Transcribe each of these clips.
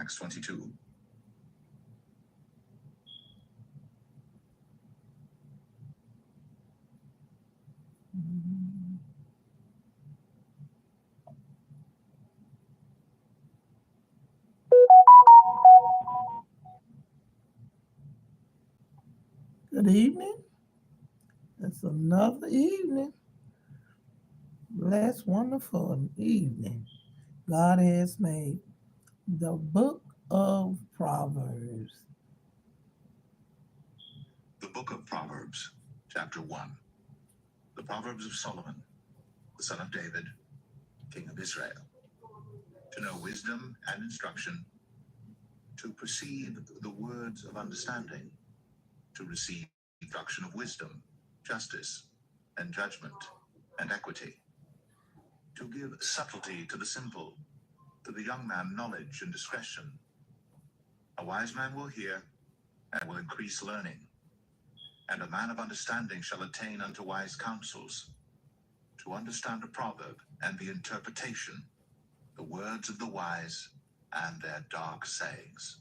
Acts 22. Good evening. It's another evening. Blessed, wonderful evening. God has made the Book of Proverbs. The Book of Proverbs, Chapter 1. The Proverbs of Solomon, the son of David, king of Israel. To know wisdom and instruction, to perceive the words of understanding, to receive instruction of wisdom, justice, and judgment, and equity. To give subtlety to the simple, to the young man knowledge and discretion. A wise man will hear, and will increase learning. And a man of understanding shall attain unto wise counsels. To understand a proverb and the interpretation, the words of the wise and their dark sayings.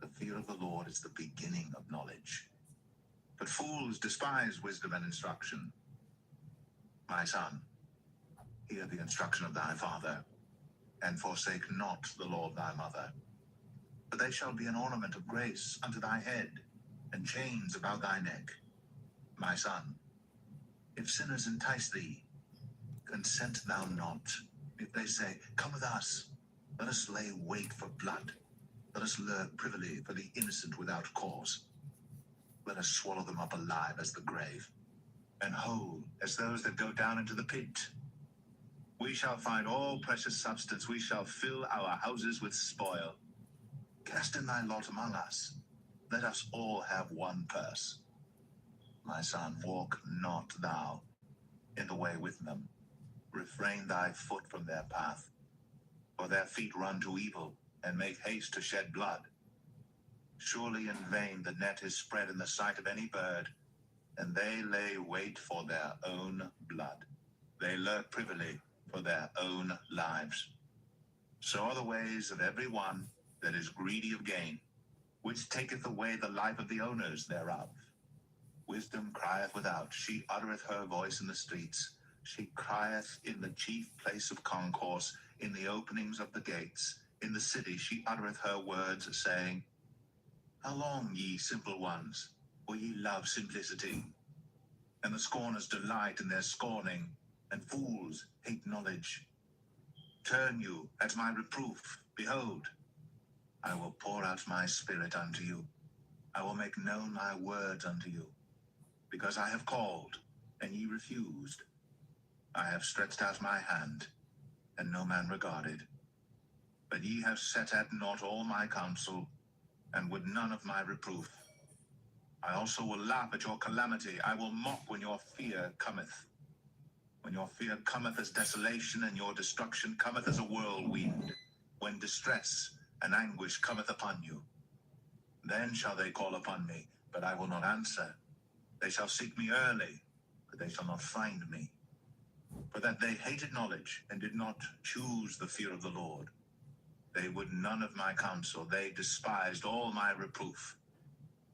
The fear of the Lord is the beginning of knowledge. But fools despise wisdom and instruction. My son, hear the instruction of thy father, and forsake not the law of thy mother. For they shall be an ornament of grace unto thy head, and chains about thy neck. My son, if sinners entice thee, consent thou not. If they say, come with us, let us lay wait for blood. Let us lurk privily for the innocent without cause. Let us swallow them up alive as the grave, and whole as those that go down into the pit. We shall find all precious substance. We shall fill our houses with spoil. Cast in thy lot among us. Let us all have one purse. My son, walk not thou in the way with them. Refrain thy foot from their path. For their feet run to evil, and make haste to shed blood. Surely in vain the net is spread in the sight of any bird, and they lay wait for their own blood. They lurk privily for their own lives. So are the ways of every one that is greedy of gain, which taketh away the life of the owners thereof. Wisdom crieth without, she uttereth her voice in the streets. She crieth in the chief place of concourse, in the openings of the gates. In the city she uttereth her words, saying, how long, ye simple ones, will ye love simplicity? And the scorners delight in their scorning, and fools hate knowledge. Turn you at my reproof. Behold, I will pour out my spirit unto you. I will make known my words unto you. Because I have called, and ye refused. I have stretched out my hand, and no man regarded. But ye have set at naught all my counsel, and would none of my reproof. I also will laugh at your calamity. I will mock when your fear cometh. When your fear cometh as desolation, and your destruction cometh as a whirlwind. When distress and anguish cometh upon you. Then shall they call upon me, but I will not answer. They shall seek me early, but they shall not find me. For that they hated knowledge, and did not choose the fear of the Lord. They would none of my counsel. They despised all my reproof.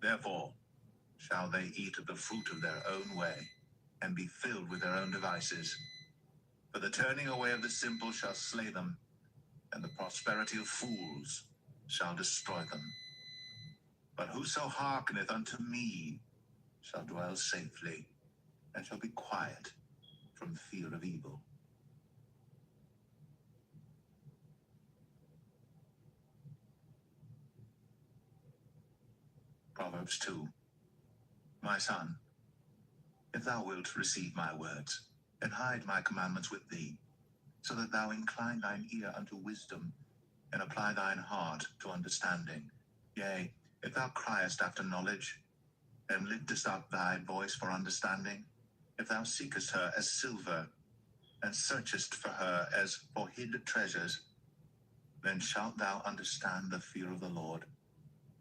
Therefore shall they eat of the fruit of their own way, and be filled with their own devices. For the turning away of the simple shall slay them, and the prosperity of fools shall destroy them. But whoso hearkeneth unto me shall dwell safely, and shall be quiet from fear of evil. Proverbs 2. My son, if thou wilt receive my words, and hide my commandments with thee, so that thou incline thine ear unto wisdom, and apply thine heart to understanding. Yea, if thou criest after knowledge, and liftest up thy voice for understanding, if thou seekest her as silver, and searchest for her as for hid treasures, then shalt thou understand the fear of the Lord,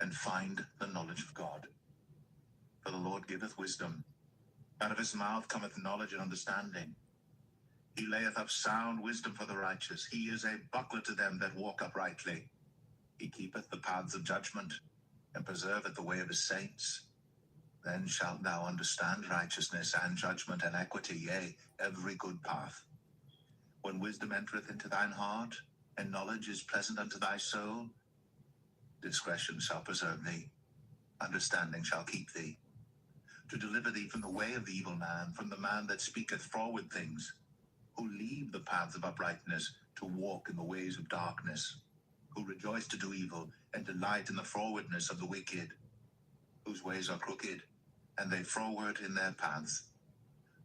and find the knowledge of God. For the Lord giveth wisdom. Out of his mouth cometh knowledge and understanding. He layeth up sound wisdom for the righteous. He is a buckler to them that walk uprightly. He keepeth the paths of judgment, and preserveth the way of his saints. Then shalt thou understand righteousness and judgment and equity, yea, every good path. When wisdom entereth into thine heart, and knowledge is pleasant unto thy soul, discretion shall preserve thee, understanding shall keep thee, to deliver thee from the way of the evil man, from the man that speaketh froward things, who leave the paths of uprightness to walk in the ways of darkness, who rejoice to do evil, and delight in the frowardness of the wicked, whose ways are crooked, and they froward in their paths,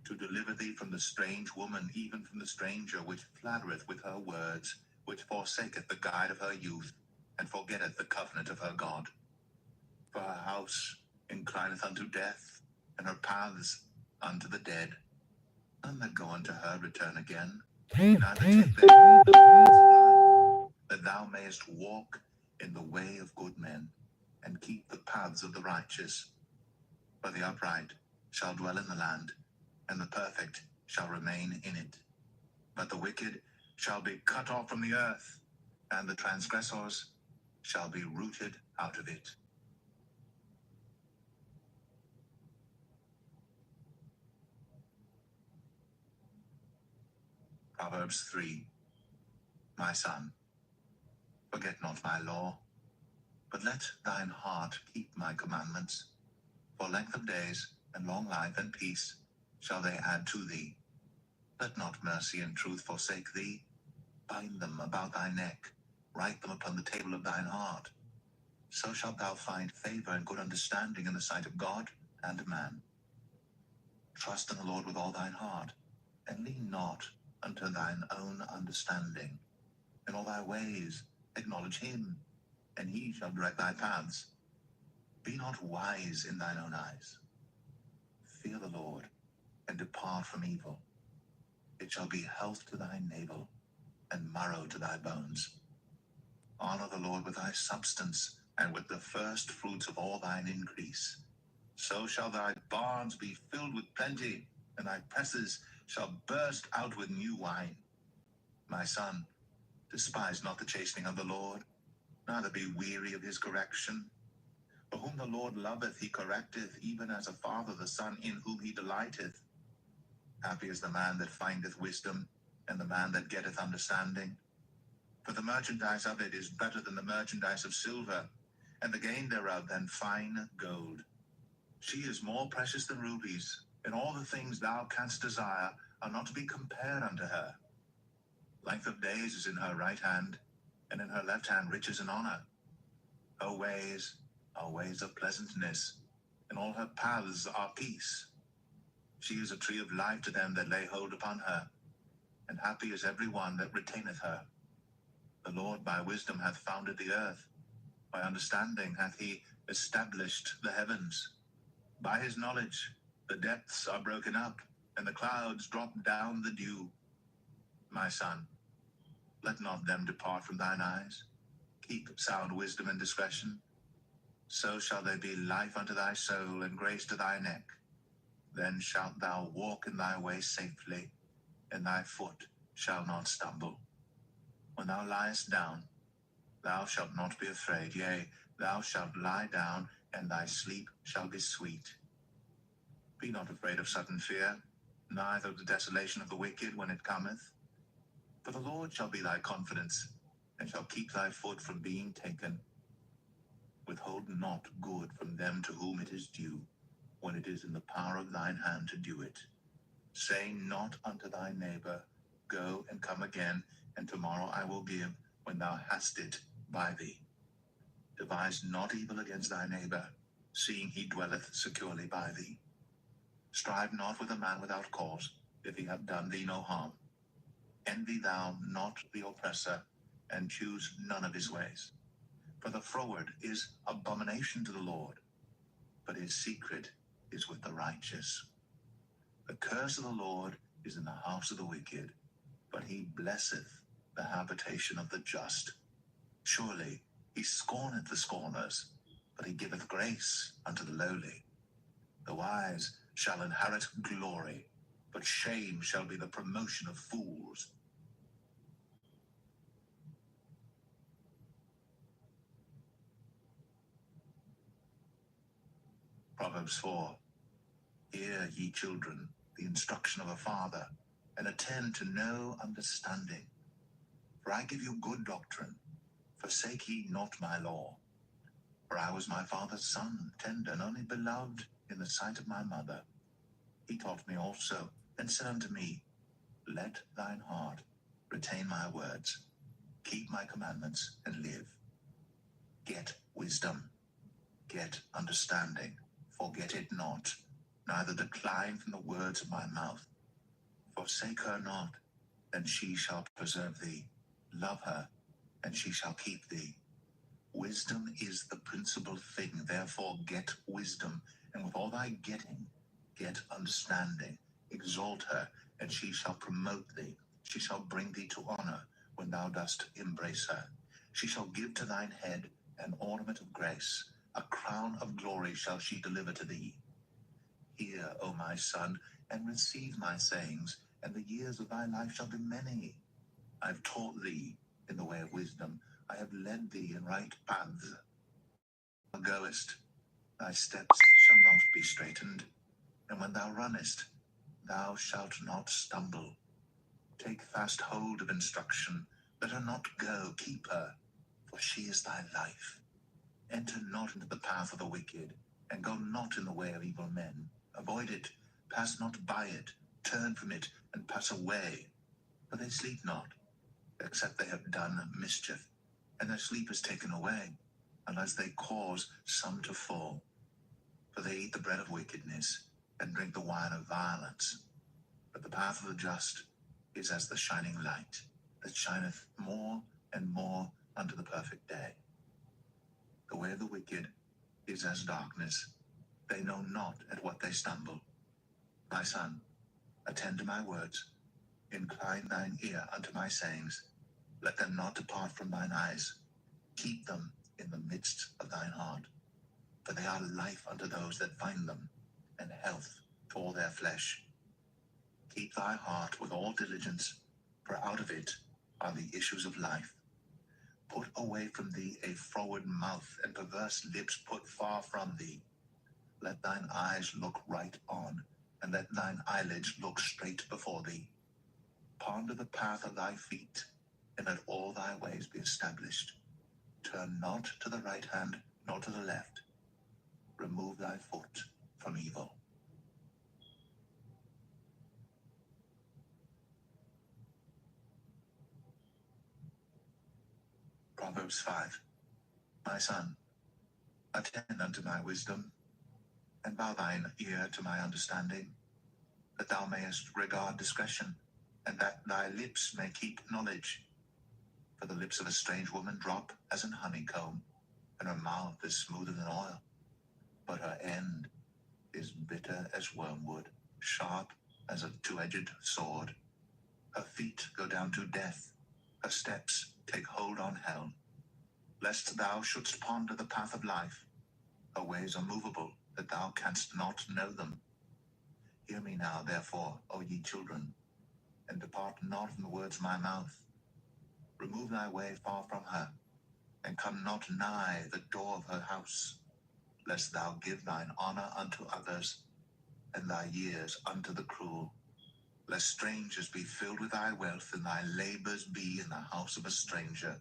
to deliver thee from the strange woman, even from the stranger, which flattereth with her words, which forsaketh the guide of her youth, and forgetteth the covenant of her God. For her house inclineth unto death, and her paths unto the dead. None that go unto her return again, neither take they the paths of life, that thou mayest walk in the way of good men, and keep the paths of the righteous. For the upright shall dwell in the land, and the perfect shall remain in it. But the wicked shall be cut off from the earth, and the transgressors shall be rooted out of it. Proverbs 3. My son, forget not my law, but let thine heart keep my commandments. For length of days, and long life, and peace shall they add to thee. Let not mercy and truth forsake thee. Bind them about thy neck, write them upon the table of thine heart. So shalt thou find favor and good understanding in the sight of God and man. Trust in the Lord with all thine heart, and lean not unto thine own understanding. In all thy ways acknowledge him, and he shall direct thy paths. Be not wise in thine own eyes. Fear the Lord, and depart from evil. It shall be health to thy navel, and marrow to thy bones. Honor the Lord with thy substance, and with the first fruits of all thine increase. So shall thy barns be filled with plenty, and thy presses shall burst out with new wine. My son, despise not the chastening of the Lord, neither be weary of his correction. For whom the Lord loveth, he correcteth, even as a father the son in whom he delighteth. Happy is the man that findeth wisdom, and the man that getteth understanding. For the merchandise of it is better than the merchandise of silver, and the gain thereof than fine gold. She is more precious than rubies, and all the things thou canst desire are not to be compared unto her. Length of days is in her right hand, and in her left hand riches and honor. Her ways are ways of pleasantness, and all her paths are peace. She is a tree of life to them that lay hold upon her, and happy is every one that retaineth her. The Lord by wisdom hath founded the earth, by understanding hath he established the heavens. By his knowledge the depths are broken up, and the clouds drop down the dew. My son, let not them depart from thine eyes. Keep sound wisdom and discretion. So shall they be life unto thy soul, and grace to thy neck. Then shalt thou walk in thy way safely, and thy foot shall not stumble. When thou liest down, thou shalt not be afraid. Yea, thou shalt lie down, and thy sleep shall be sweet. Be not afraid of sudden fear, neither of the desolation of the wicked when it cometh. For the Lord shall be thy confidence, and shall keep thy foot from being taken. Withhold not good from them to whom it is due, when it is in the power of thine hand to do it. Say not unto thy neighbor, Go and come again, and tomorrow I will give, when thou hast it by thee. Devise not evil against thy neighbor, seeing he dwelleth securely by thee. Strive not with a man without cause, if he have done thee no harm. Envy thou not the oppressor, and choose none of his ways. For the froward is abomination to the Lord, but his secret is with the righteous. The curse of the Lord is in the house of the wicked, but he blesseth the habitation of the just. Surely he scorneth the scorners, but he giveth grace unto the lowly. The wise shall inherit glory, but shame shall be the promotion of fools. Proverbs 4. Hear, ye children, the instruction of a father, and attend to no understanding. For I give you good doctrine. Forsake ye not my law. For I was my father's son, tender and only beloved in the sight of my mother. He taught me also, and said unto me, Let thine heart retain my words. Keep my commandments, and live. Get wisdom. Get understanding. Forget it not, neither decline from the words of my mouth. Forsake her not, and she shall preserve thee. Love her, and she shall keep thee. Wisdom is the principal thing, therefore get wisdom, and with all thy getting, get understanding. Exalt her, and she shall promote thee. She shall bring thee to honor when thou dost embrace her. She shall give to thine head an ornament of grace. A crown of glory shall she deliver to thee. Hear, O my son, and receive my sayings, and the years of thy life shall be many. I have taught thee in the way of wisdom. I have led thee in right paths. Thou goest, thy steps shall not be straitened, and when thou runnest, thou shalt not stumble. Take fast hold of instruction, let her not go, keep her, for she is thy life. Enter not into the path of the wicked, and go not in the way of evil men. Avoid it, pass not by it, turn from it, and pass away. For they sleep not, except they have done mischief, and their sleep is taken away, unless they cause some to fall. For they eat the bread of wickedness, and drink the wine of violence. But the path of the just is as the shining light, that shineth more and more unto the perfect day. The way of the wicked is as darkness. They know not at what they stumble. My son, attend to my words. Incline thine ear unto my sayings. Let them not depart from thine eyes. Keep them in the midst of thine heart. For they are life unto those that find them, and health to all their flesh. Keep thy heart with all diligence, for out of it are the issues of life. Put away from thee a froward mouth, and perverse lips put far from thee. Let thine eyes look right on, and let thine eyelids look straight before thee. Ponder the path of thy feet, and let all thy ways be established. Turn not to the right hand, nor to the left. Remove thy foot from evil. Proverbs 5. My son, attend unto my wisdom, and bow thine ear to my understanding, that thou mayest regard discretion, and that thy lips may keep knowledge. For the lips of a strange woman drop as an honeycomb, and her mouth is smoother than oil. But her end is bitter as wormwood, sharp as a two-edged sword. Her feet go down to death, her steps take hold on hell. Lest thou shouldst ponder the path of life, her ways are movable, that thou canst not know them. Hear me now, therefore, O ye children, and depart not from the words of my mouth. Remove thy way far from her, and come not nigh the door of her house, lest thou give thine honor unto others, and thy years unto the cruel. Lest strangers be filled with thy wealth, and thy labors be in the house of a stranger,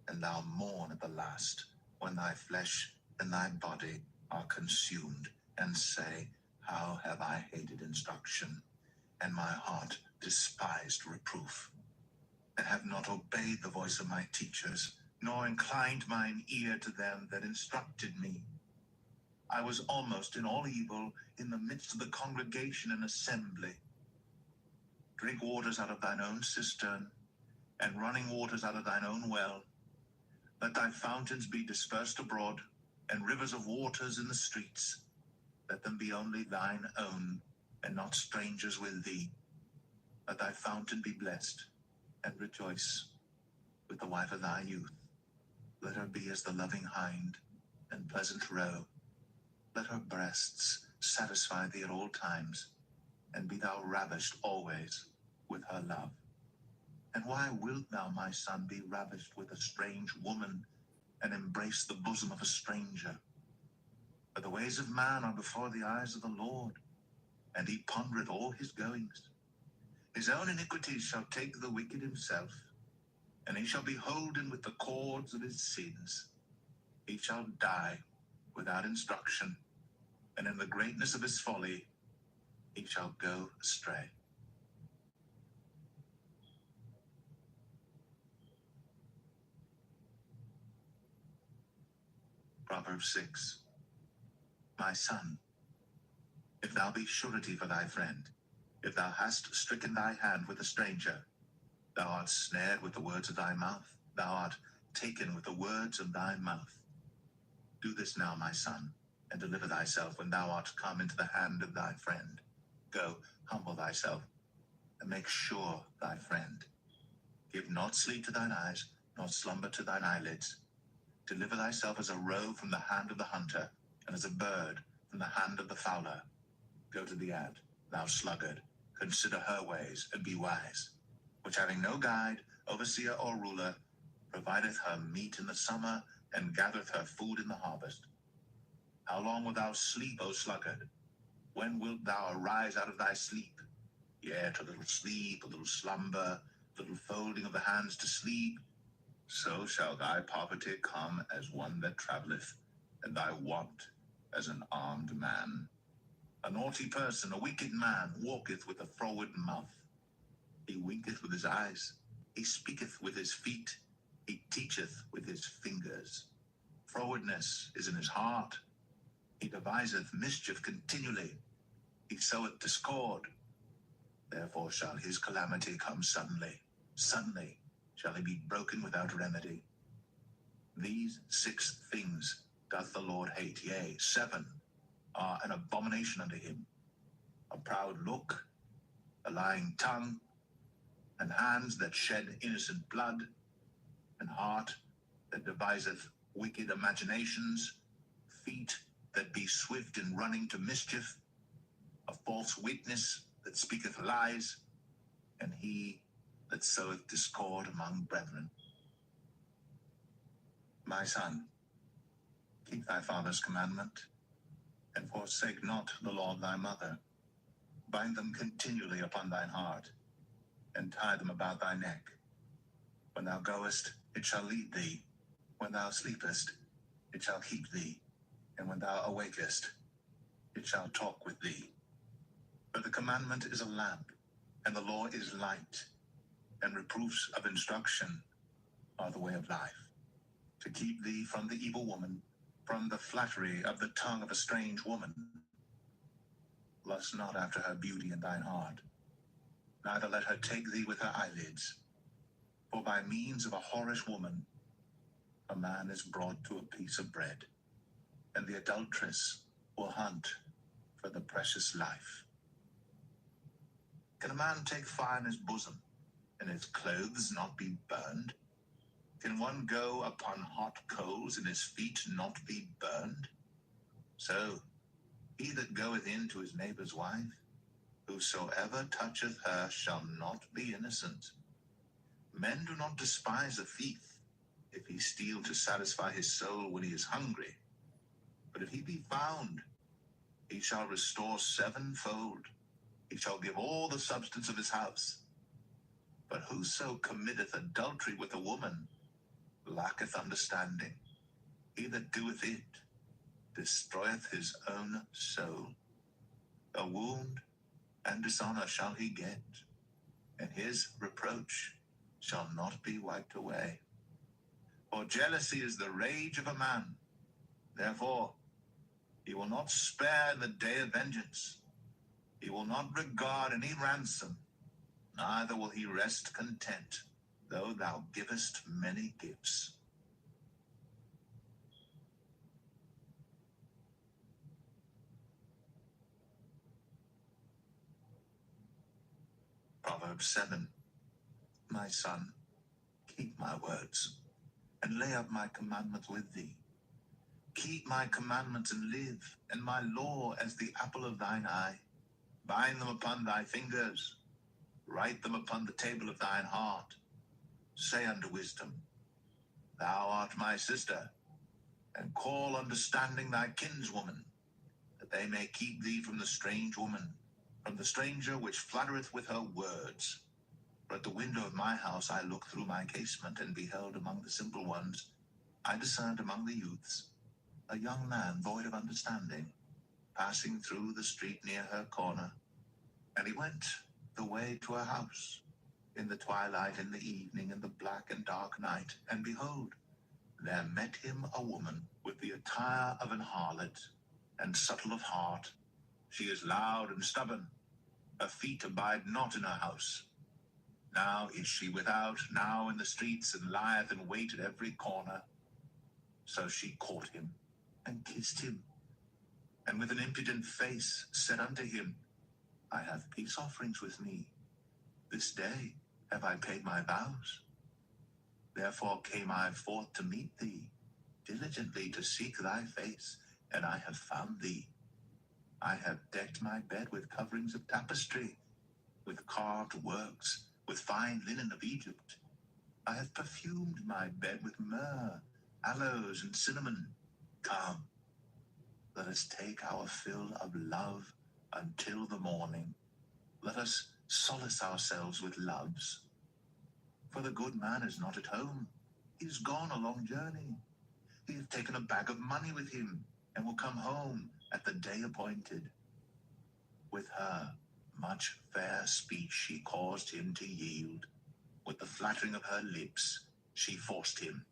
and thou mourn at the last, when thy flesh and thy body are consumed, and say, How have I hated instruction, and my heart despised reproof, and have not obeyed the voice of my teachers, nor inclined mine ear to them that instructed me. I was almost in all evil in the midst of the congregation and assembly. Drink waters out of thine own cistern, and running waters out of thine own well. Let thy fountains be dispersed abroad, and rivers of waters in the streets. Let them be only thine own, and not strangers with thee. Let thy fountain be blessed, and rejoice with the wife of thy youth. Let her be as the loving hind, and pleasant roe. Let her breasts satisfy thee at all times, and be thou ravished always with her love. And why wilt thou, my son, be ravished with a strange woman, and embrace the bosom of a stranger? But the ways of man are before the eyes of the Lord, and he pondereth all his goings. His own iniquities shall take the wicked himself, and he shall be holden with the cords of his sins. He shall die without instruction, and in the greatness of his folly he shall go astray. Proverbs 6. My son, if thou be surety for thy friend, if thou hast stricken thy hand with a stranger, thou art snared with the words of thy mouth, thou art taken with the words of thy mouth. Do this now, my son, and deliver thyself when thou art come into the hand of thy friend. Go, humble thyself, and make sure thy friend. Give not sleep to thine eyes, nor slumber to thine eyelids. Deliver thyself as a roe from the hand of the hunter, and as a bird from the hand of the fowler. Go to the ant, thou sluggard, consider her ways, and be wise, which having no guide, overseer, or ruler, provideth her meat in the summer, and gathereth her food in the harvest. How long wilt thou sleep, O sluggard? When wilt thou arise out of thy sleep? Yet a little sleep, a little slumber, a little folding of the hands to sleep. So shall thy poverty come as one that travelleth, and thy want as an armed man. A naughty person, a wicked man, walketh with a froward mouth. He winketh with his eyes, he speaketh with his feet, he teacheth with his fingers. Frowardness is in his heart. He deviseth mischief continually. He soweth discord. Therefore shall his calamity come suddenly. Suddenly shall he be broken without remedy. These 6 things doth the Lord hate, yea, 7 are an abomination unto him: a proud look, a lying tongue, and hands that shed innocent blood, and heart that deviseth wicked imaginations, feet that be swift in running to mischief, a false witness that speaketh lies, and he that soweth discord among brethren. My son, keep thy father's commandment, and forsake not the law of thy mother. Bind them continually upon thine heart, and tie them about thy neck. When thou goest, it shall lead thee. When thou sleepest, it shall keep thee. And when thou awakest, it shall talk with thee. For the commandment is a lamp, and the law is light, and reproofs of instruction are the way of life. To keep thee from the evil woman, from the flattery of the tongue of a strange woman. Lust not after her beauty in thine heart, neither let her take thee with her eyelids. For by means of a whorish woman, a man is brought to a piece of bread, and the adulteress will hunt for the precious life. Can a man take fire in his bosom, and his clothes not be burned? Can one go upon hot coals, and his feet not be burned? So, he that goeth in to his neighbor's wife, whosoever toucheth her shall not be innocent. Men do not despise a thief, if he steal to satisfy his soul when he is hungry. But if he be found, he shall restore sevenfold. He shall give all the substance of his house. But whoso committeth adultery with a woman lacketh understanding. He that doeth it destroyeth his own soul. A wound and dishonor shall he get, and his reproach shall not be wiped away. For jealousy is the rage of a man. Therefore, he will not spare the day of vengeance. He will not regard any ransom, neither will he rest content, though thou givest many gifts. Proverbs 7. My son, keep my words, and lay up my commandments with thee. Keep my commandments and live, and my law as the apple of thine eye. Bind them upon thy fingers, write them upon the table of thine heart. Say unto wisdom, thou art my sister, and call understanding thy kinswoman, that they may keep thee from the strange woman, from the stranger which fluttereth with her words. For at the window of my house I looked through my casement, and beheld among the simple ones, I discerned among the youths, a young man void of understanding, passing through the street near her corner. And he went the way to her house, in the twilight, in the evening, in the black and dark night. And behold, there met him a woman with the attire of an harlot, and subtle of heart. She is loud and stubborn. Her feet abide not in her house. Now is she without, now in the streets, and lieth in wait at every corner. So she caught him, and kissed him, and with an impudent face said unto him, I have peace offerings with me. This day have I paid my vows. Therefore came I forth to meet thee, diligently to seek thy face, and I have found thee. I have decked my bed with coverings of tapestry, with carved works, with fine linen of Egypt. I have perfumed my bed with myrrh, aloes, and cinnamon. Come, let us take our fill of love until the morning. Let us solace ourselves with loves. For the good man is not at home. He is gone a long journey. He hath taken a bag of money with him, and will come home at the day appointed. With her much fair speech she caused him to yield. With the flattering of her lips she forced him.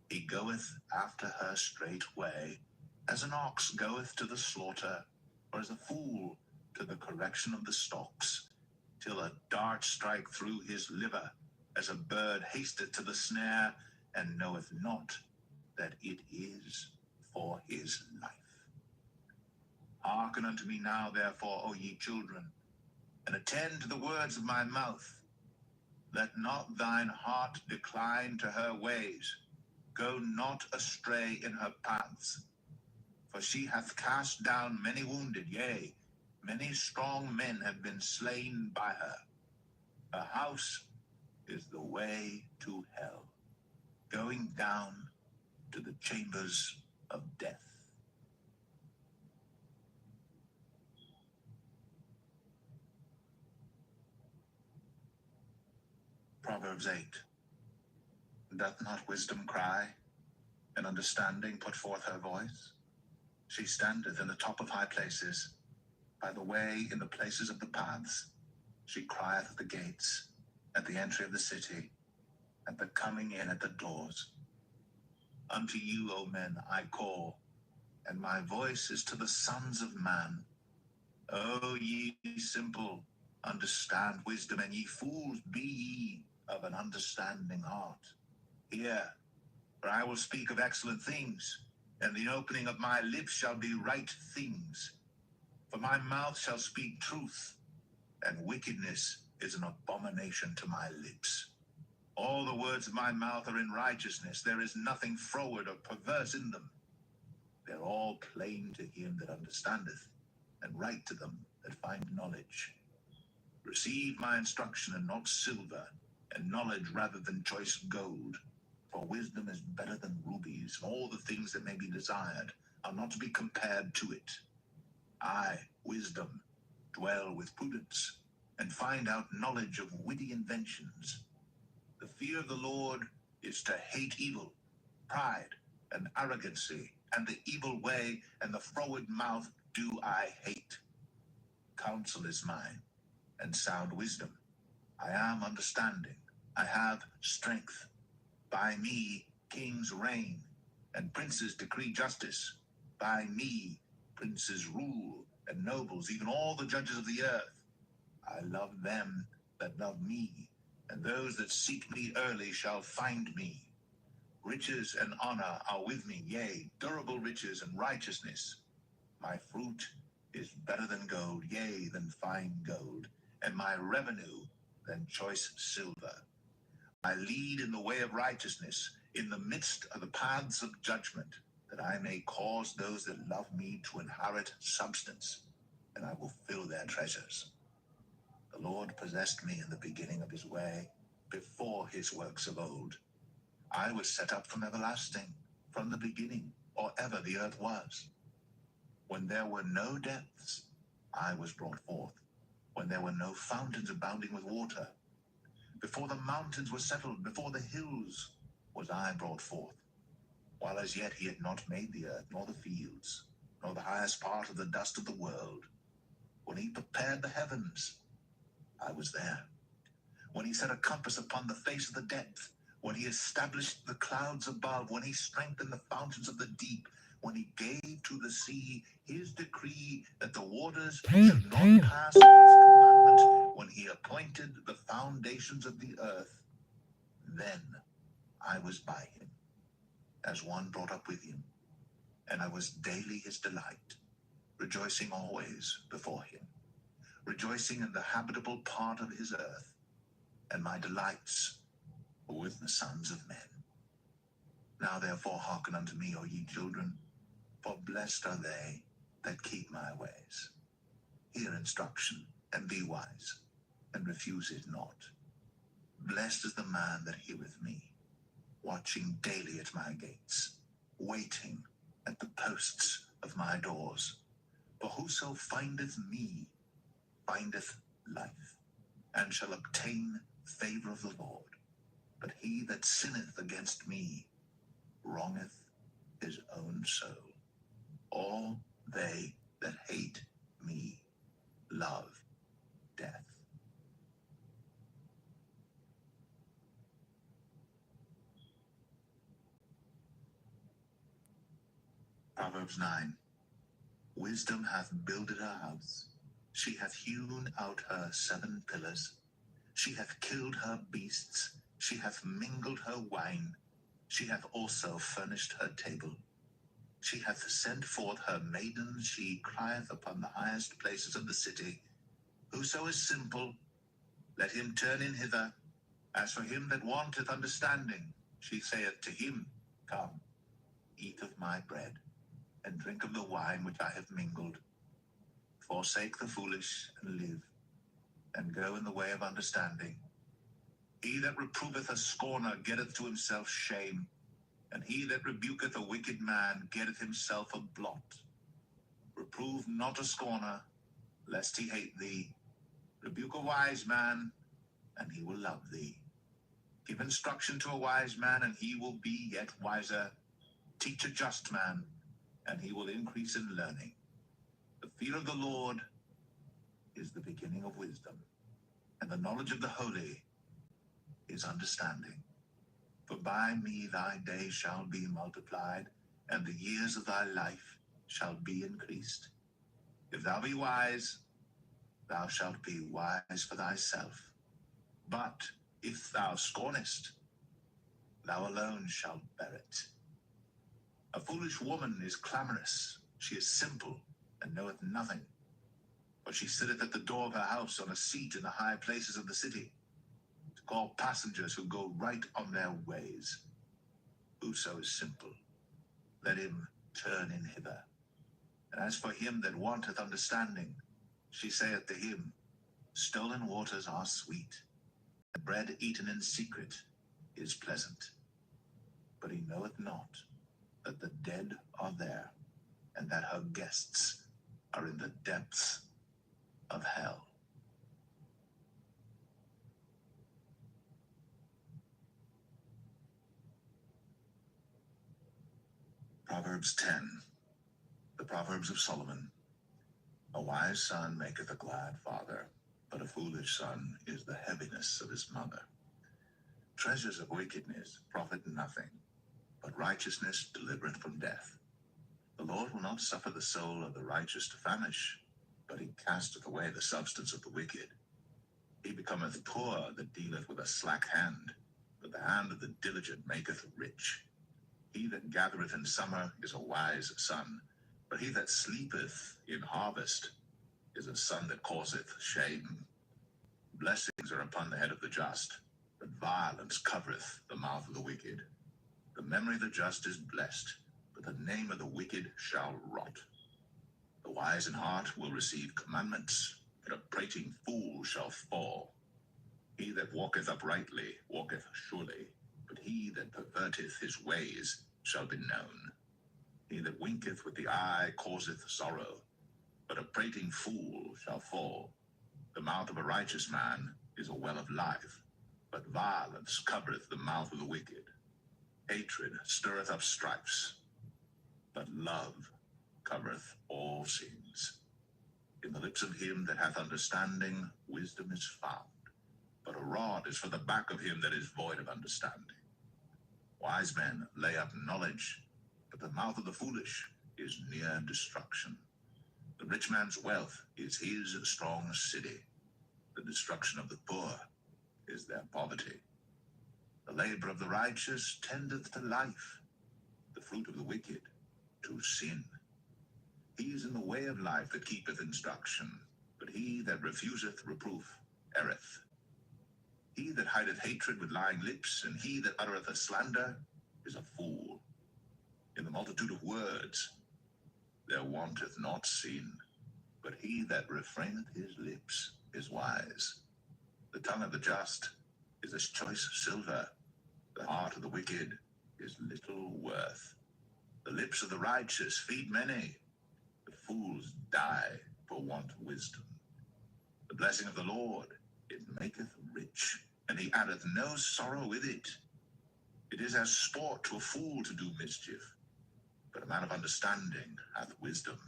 He goeth after her straightway, as an ox goeth to the slaughter, or as a fool to the correction of the stocks, till a dart strike through his liver, as a bird hasteth to the snare, and knoweth not that it is for his life. Hearken unto me now, therefore, O ye children, and attend to the words of my mouth. Let not thine heart decline to her ways. Go not astray in her paths. For she hath cast down many wounded, yea, many strong men have been slain by her. Her house is the way to hell, going down to the chambers of death. Proverbs 8. Doth not wisdom cry, and understanding put forth her voice? She standeth in the top of high places, by the way in the places of the paths. She crieth at the gates, at the entry of the city, at the coming in at the doors. Unto you, O men, I call, and my voice is to the sons of man. O ye simple, understand wisdom, and ye fools, be ye of an understanding heart. Hear, for I will speak of excellent things, and the opening of my lips shall be right things. For my mouth shall speak truth, and wickedness is an abomination to my lips. All the words of my mouth are in righteousness. There is nothing froward or perverse in them. They're all plain to him that understandeth, and right to them that find knowledge. Receive my instruction, and not silver, and knowledge rather than choice gold. For wisdom is better than rubies, and all the things that may be desired are not to be compared to it. I, wisdom, dwell with prudence, and find out knowledge of witty inventions. The fear of the Lord is to hate evil, pride, and arrogancy, and the evil way, and the froward mouth do I hate. Counsel is mine, and sound wisdom. I am understanding. I have strength. By me kings reign, and princes decree justice. By me princes rule, and nobles, even all the judges of the earth. I love them that love me, and those that seek me early shall find me. Riches and honor are with me, yea, durable riches and righteousness. My fruit is better than gold, yea, than fine gold, and my revenue than choice silver. I lead in the way of righteousness, in the midst of the paths of judgment, that I may cause those that love me to inherit substance, and I will fill their treasures. The Lord possessed me in the beginning of his way, before his works of old. I was set up from everlasting, from the beginning, or ever the earth was. When there were no depths, I was brought forth. When there were no fountains abounding with water, before the mountains were settled, before the hills was I brought forth. While as yet he had not made the earth, nor the fields, nor the highest part of the dust of the world. When he prepared the heavens, I was there. When he set a compass upon the face of the depth, when he established the clouds above, when he strengthened the fountains of the deep, when he gave to the sea his decree that the waters should not pass his commandment, when he appointed the foundations of the earth, then I was by him, as one brought up with him, and I was daily his delight, rejoicing always before him, rejoicing in the habitable part of his earth, and my delights were with the sons of men. Now therefore hearken unto me, O ye children, for blessed are they that keep my ways. Hear instruction, and be wise, and refuse it not. Blessed is the man that heareth me, watching daily at my gates, waiting at the posts of my doors. For whoso findeth me findeth life, and shall obtain favor of the Lord. But he that sinneth against me wrongeth his own soul. All they that hate me love death. Proverbs 9. Wisdom hath builded her house. She hath hewn out her 7 pillars. She hath killed her beasts. She hath mingled her wine. She hath also furnished her table. She hath sent forth her maidens. She crieth upon the highest places of the city. Whoso is simple, let him turn in hither. As for him that wanteth understanding, she saith to him, Come, eat of my bread, and drink of the wine which I have mingled. Forsake the foolish, and live, and go in the way of understanding. He that reproveth a scorner getteth to himself shame, and he that rebuketh a wicked man getteth himself a blot. Reprove not a scorner, lest he hate thee. Rebuke a wise man, and he will love thee. Give instruction to a wise man, and he will be yet wiser. Teach a just man, and he will increase in learning. The fear of the Lord is the beginning of wisdom, and the knowledge of the holy is understanding. For by me thy days shall be multiplied, and the years of thy life shall be increased. If thou be wise, thou shalt be wise for thyself. But if thou scornest, thou alone shalt bear it. A foolish woman is clamorous, she is simple, and knoweth nothing. For she sitteth at the door of her house on a seat in the high places of the city, to call passengers who go right on their ways. Whoso is simple, let him turn in hither. And as for him that wanteth understanding, she saith to him, Stolen waters are sweet, and bread eaten in secret is pleasant. But he knoweth not that the dead are there, and that her guests are in the depths of hell. Proverbs 10. The Proverbs of Solomon. A wise son maketh a glad father, but a foolish son is the heaviness of his mother. Treasures of wickedness profit nothing, but righteousness delivereth from death. The Lord will not suffer the soul of the righteous to famish, but he casteth away the substance of the wicked. He becometh poor that dealeth with a slack hand, but the hand of the diligent maketh rich. He that gathereth in summer is a wise son, but he that sleepeth in harvest is a son that causeth shame. Blessings are upon the head of the just, but violence covereth the mouth of the wicked. The memory of the just is blessed, but the name of the wicked shall rot. The wise in heart will receive commandments, but a prating fool shall fall. He that walketh uprightly walketh surely, but he that perverteth his ways shall be known. He that winketh with the eye causeth sorrow, but a prating fool shall fall. The mouth of a righteous man is a well of life, but violence covereth the mouth of the wicked. Hatred stirreth up strifes, but love covereth all sins. In the lips of him that hath understanding, wisdom is found, but a rod is for the back of him that is void of understanding. Wise men lay up knowledge, but the mouth of the foolish is near destruction. The rich man's wealth is his strong city. The destruction of the poor is their poverty. The labor of the righteous tendeth to life, the fruit of the wicked to sin. He is in the way of life that keepeth instruction, but he that refuseth reproof erreth. He that hideth hatred with lying lips, and he that uttereth a slander, is a fool. In the multitude of words there wanteth not sin, but he that refraineth his lips is wise. The tongue of the just is as choice silver, the heart of the wicked is little worth. The lips of the righteous feed many, but fools die for want of wisdom. The blessing of the Lord, it maketh rich, and he addeth no sorrow with it. It is as sport to a fool to do mischief, but a man of understanding hath wisdom.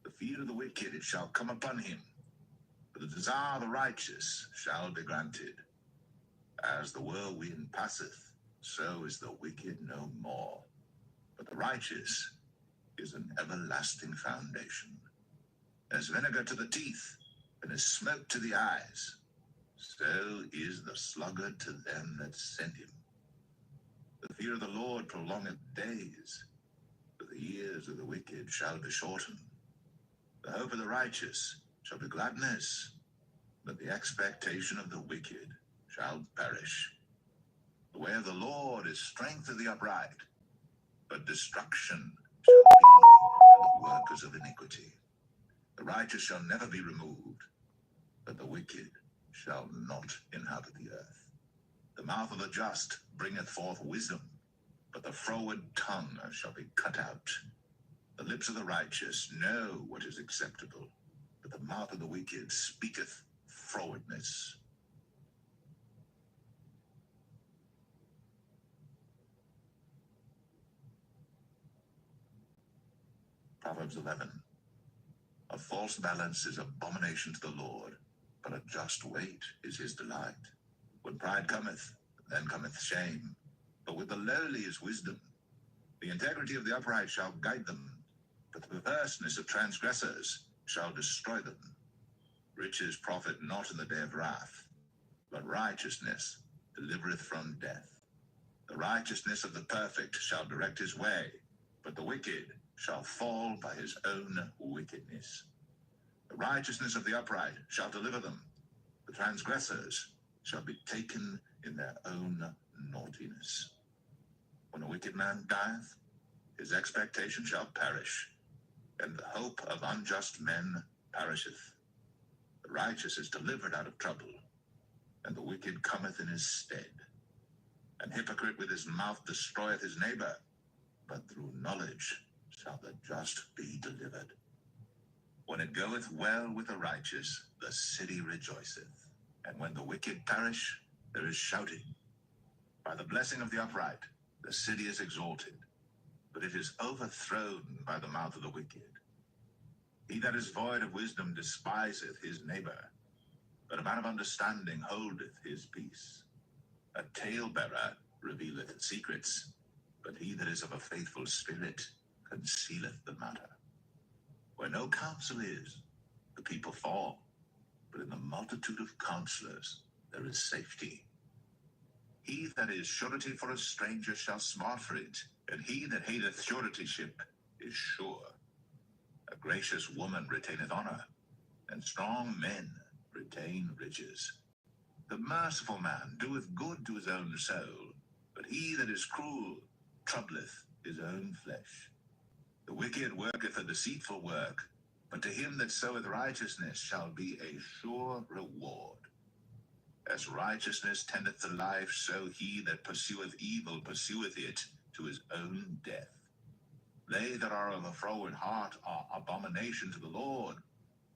The fear of the wicked it shall come upon him, but the desire of the righteous shall be granted. As the whirlwind passeth, so is the wicked no more, but the righteous is an everlasting foundation. As vinegar to the teeth, and as smoke to the eyes, so is the sluggard to them that send him. The fear of the Lord prolongeth days, but the years of the wicked shall be shortened. The hope of the righteous shall be gladness, but the expectation of the wicked shall perish. The way of the Lord is strength of the upright, but destruction shall be to the workers of iniquity. The righteous shall never be removed, but the wicked shall not inhabit the earth. The mouth of the just bringeth forth wisdom, but the froward tongue shall be cut out. The lips of the righteous know what is acceptable, but the mouth of the wicked speaketh frowardness. Proverbs 11. A false balance is abomination to the Lord, but a just weight is his delight. When pride cometh, then cometh shame, but with the lowly is wisdom. The integrity of the upright shall guide them, but the perverseness of transgressors shall destroy them. Riches profit not in the day of wrath, but righteousness delivereth from death. The righteousness of the perfect shall direct his way, but the wicked shall fall by his own wickedness. The righteousness of the upright shall deliver them. The transgressors shall be taken in their own naughtiness. When a wicked man dieth, his expectation shall perish, and the hope of unjust men perisheth. The righteous is delivered out of trouble, and the wicked cometh in his stead. An hypocrite with his mouth destroyeth his neighbor, but through knowledge shall the just be delivered. When it goeth well with the righteous, the city rejoiceth, and when the wicked perish, there is shouting. By the blessing of the upright, the city is exalted, but it is overthrown by the mouth of the wicked. He that is void of wisdom despiseth his neighbor, but a man of understanding holdeth his peace. A talebearer revealeth secrets, but he that is of a faithful spirit concealeth the matter. Where no counsel is, the people fall, but in the multitude of counselors there is safety. He that is surety for a stranger shall smart for it, and he that hateth suretyship is sure. A gracious woman retaineth honor, and strong men retain riches. The merciful man doeth good to his own soul, but he that is cruel troubleth his own flesh. The wicked worketh a deceitful work, but to him that soweth righteousness shall be a sure reward. As righteousness tendeth to life, so he that pursueth evil pursueth it to his own death. They that are of a froward heart are abomination to the Lord,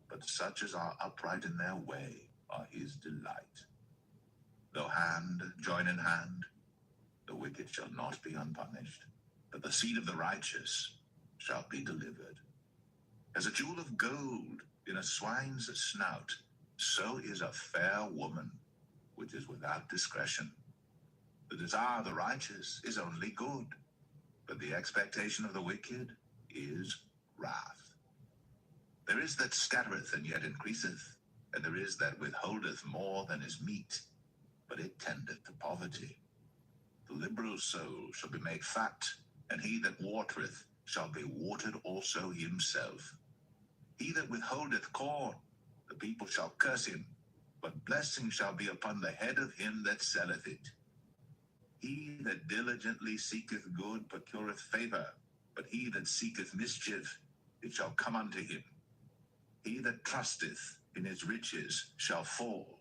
but such as are upright in their way are his delight. Though hand join in hand, the wicked shall not be unpunished, but the seed of the righteous shall be delivered. As a jewel of gold in a swine's snout, so is a fair woman which is without discretion. The desire of the righteous is only good, but the expectation of the wicked is wrath. There is that scattereth and yet increaseth, and there is that withholdeth more than is meet, but it tendeth to poverty. The liberal soul shall be made fat, and he that watereth shall be watered also himself. He that withholdeth corn, the people shall curse him, but blessing shall be upon the head of him that selleth it. He that diligently seeketh good procureth favor, but he that seeketh mischief, it shall come unto him. He that trusteth in his riches shall fall,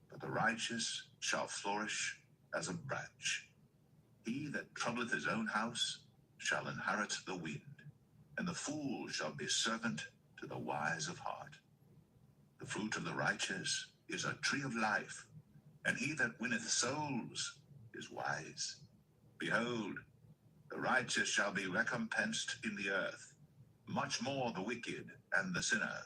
but the righteous shall flourish as a branch. He that troubleth his own house shall inherit the wind, and the fool shall be servant to the wise of heart. The fruit of the righteous is a tree of life, and he that winneth souls is wise. Behold, the righteous shall be recompensed in the earth, much more the wicked and the sinner.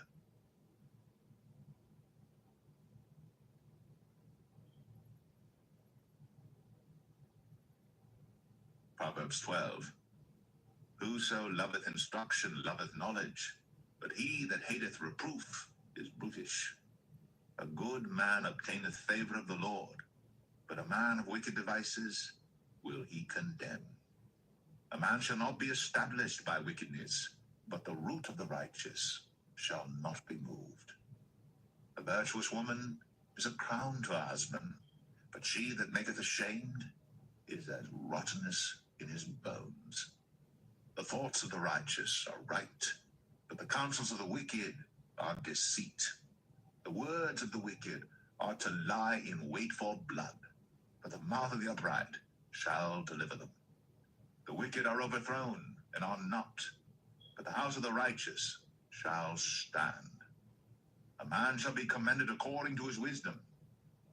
Proverbs 12. Whoso loveth instruction loveth knowledge, but he that hateth reproof is brutish. A good man obtaineth favor of the Lord, but a man of wicked devices will he condemn. A man shall not be established by wickedness, but the root of the righteous shall not be moved. A virtuous woman is a crown to her husband, but she that maketh ashamed is as rottenness in his bones. The thoughts of the righteous are right, but the counsels of the wicked are deceit. The words of the wicked are to lie in wait for blood, but the mouth of the upright shall deliver them. The wicked are overthrown and are not, but the house of the righteous shall stand. A man shall be commended according to his wisdom,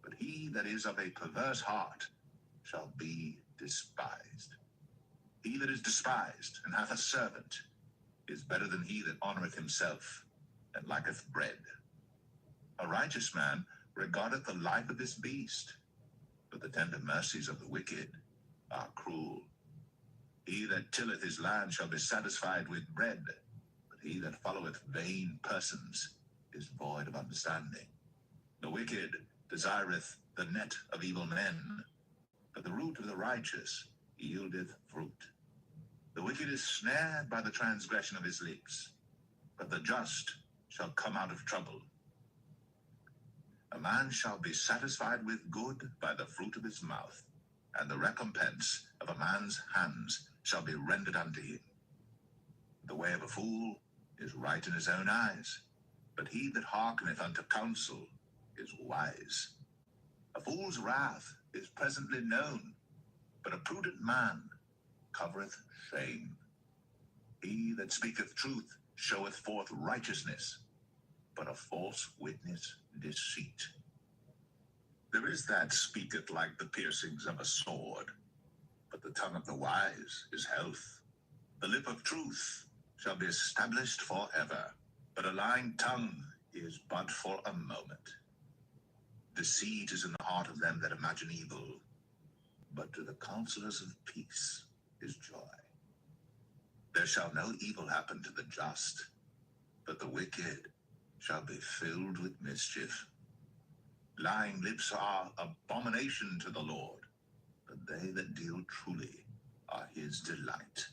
but he that is of a perverse heart shall be despised. He that is despised and hath a servant is better than he that honoreth himself and lacketh bread. A righteous man regardeth the life of his beast, but the tender mercies of the wicked are cruel. He that tilleth his land shall be satisfied with bread, but he that followeth vain persons is void of understanding. The wicked desireth the net of evil men, but the root of the righteous yieldeth fruit. The wicked is snared by the transgression of his lips, but the just shall come out of trouble. A man shall be satisfied with good by the fruit of his mouth, and the recompense of a man's hands shall be rendered unto him. The way of a fool is right in his own eyes, but he that hearkeneth unto counsel is wise. A fool's wrath is presently known, but a prudent man covereth shame. He that speaketh truth showeth forth righteousness, but a false witness deceit. There is that speaketh like the piercings of a sword, but the tongue of the wise is health. The lip of truth shall be established forever, but a lying tongue is but for a moment. Deceit is in the heart of them that imagine evil, but to the counselors of peace is joy. There shall no evil happen to the just, but the wicked shall be filled with mischief. Lying lips are abomination to the Lord, but they that deal truly are his delight.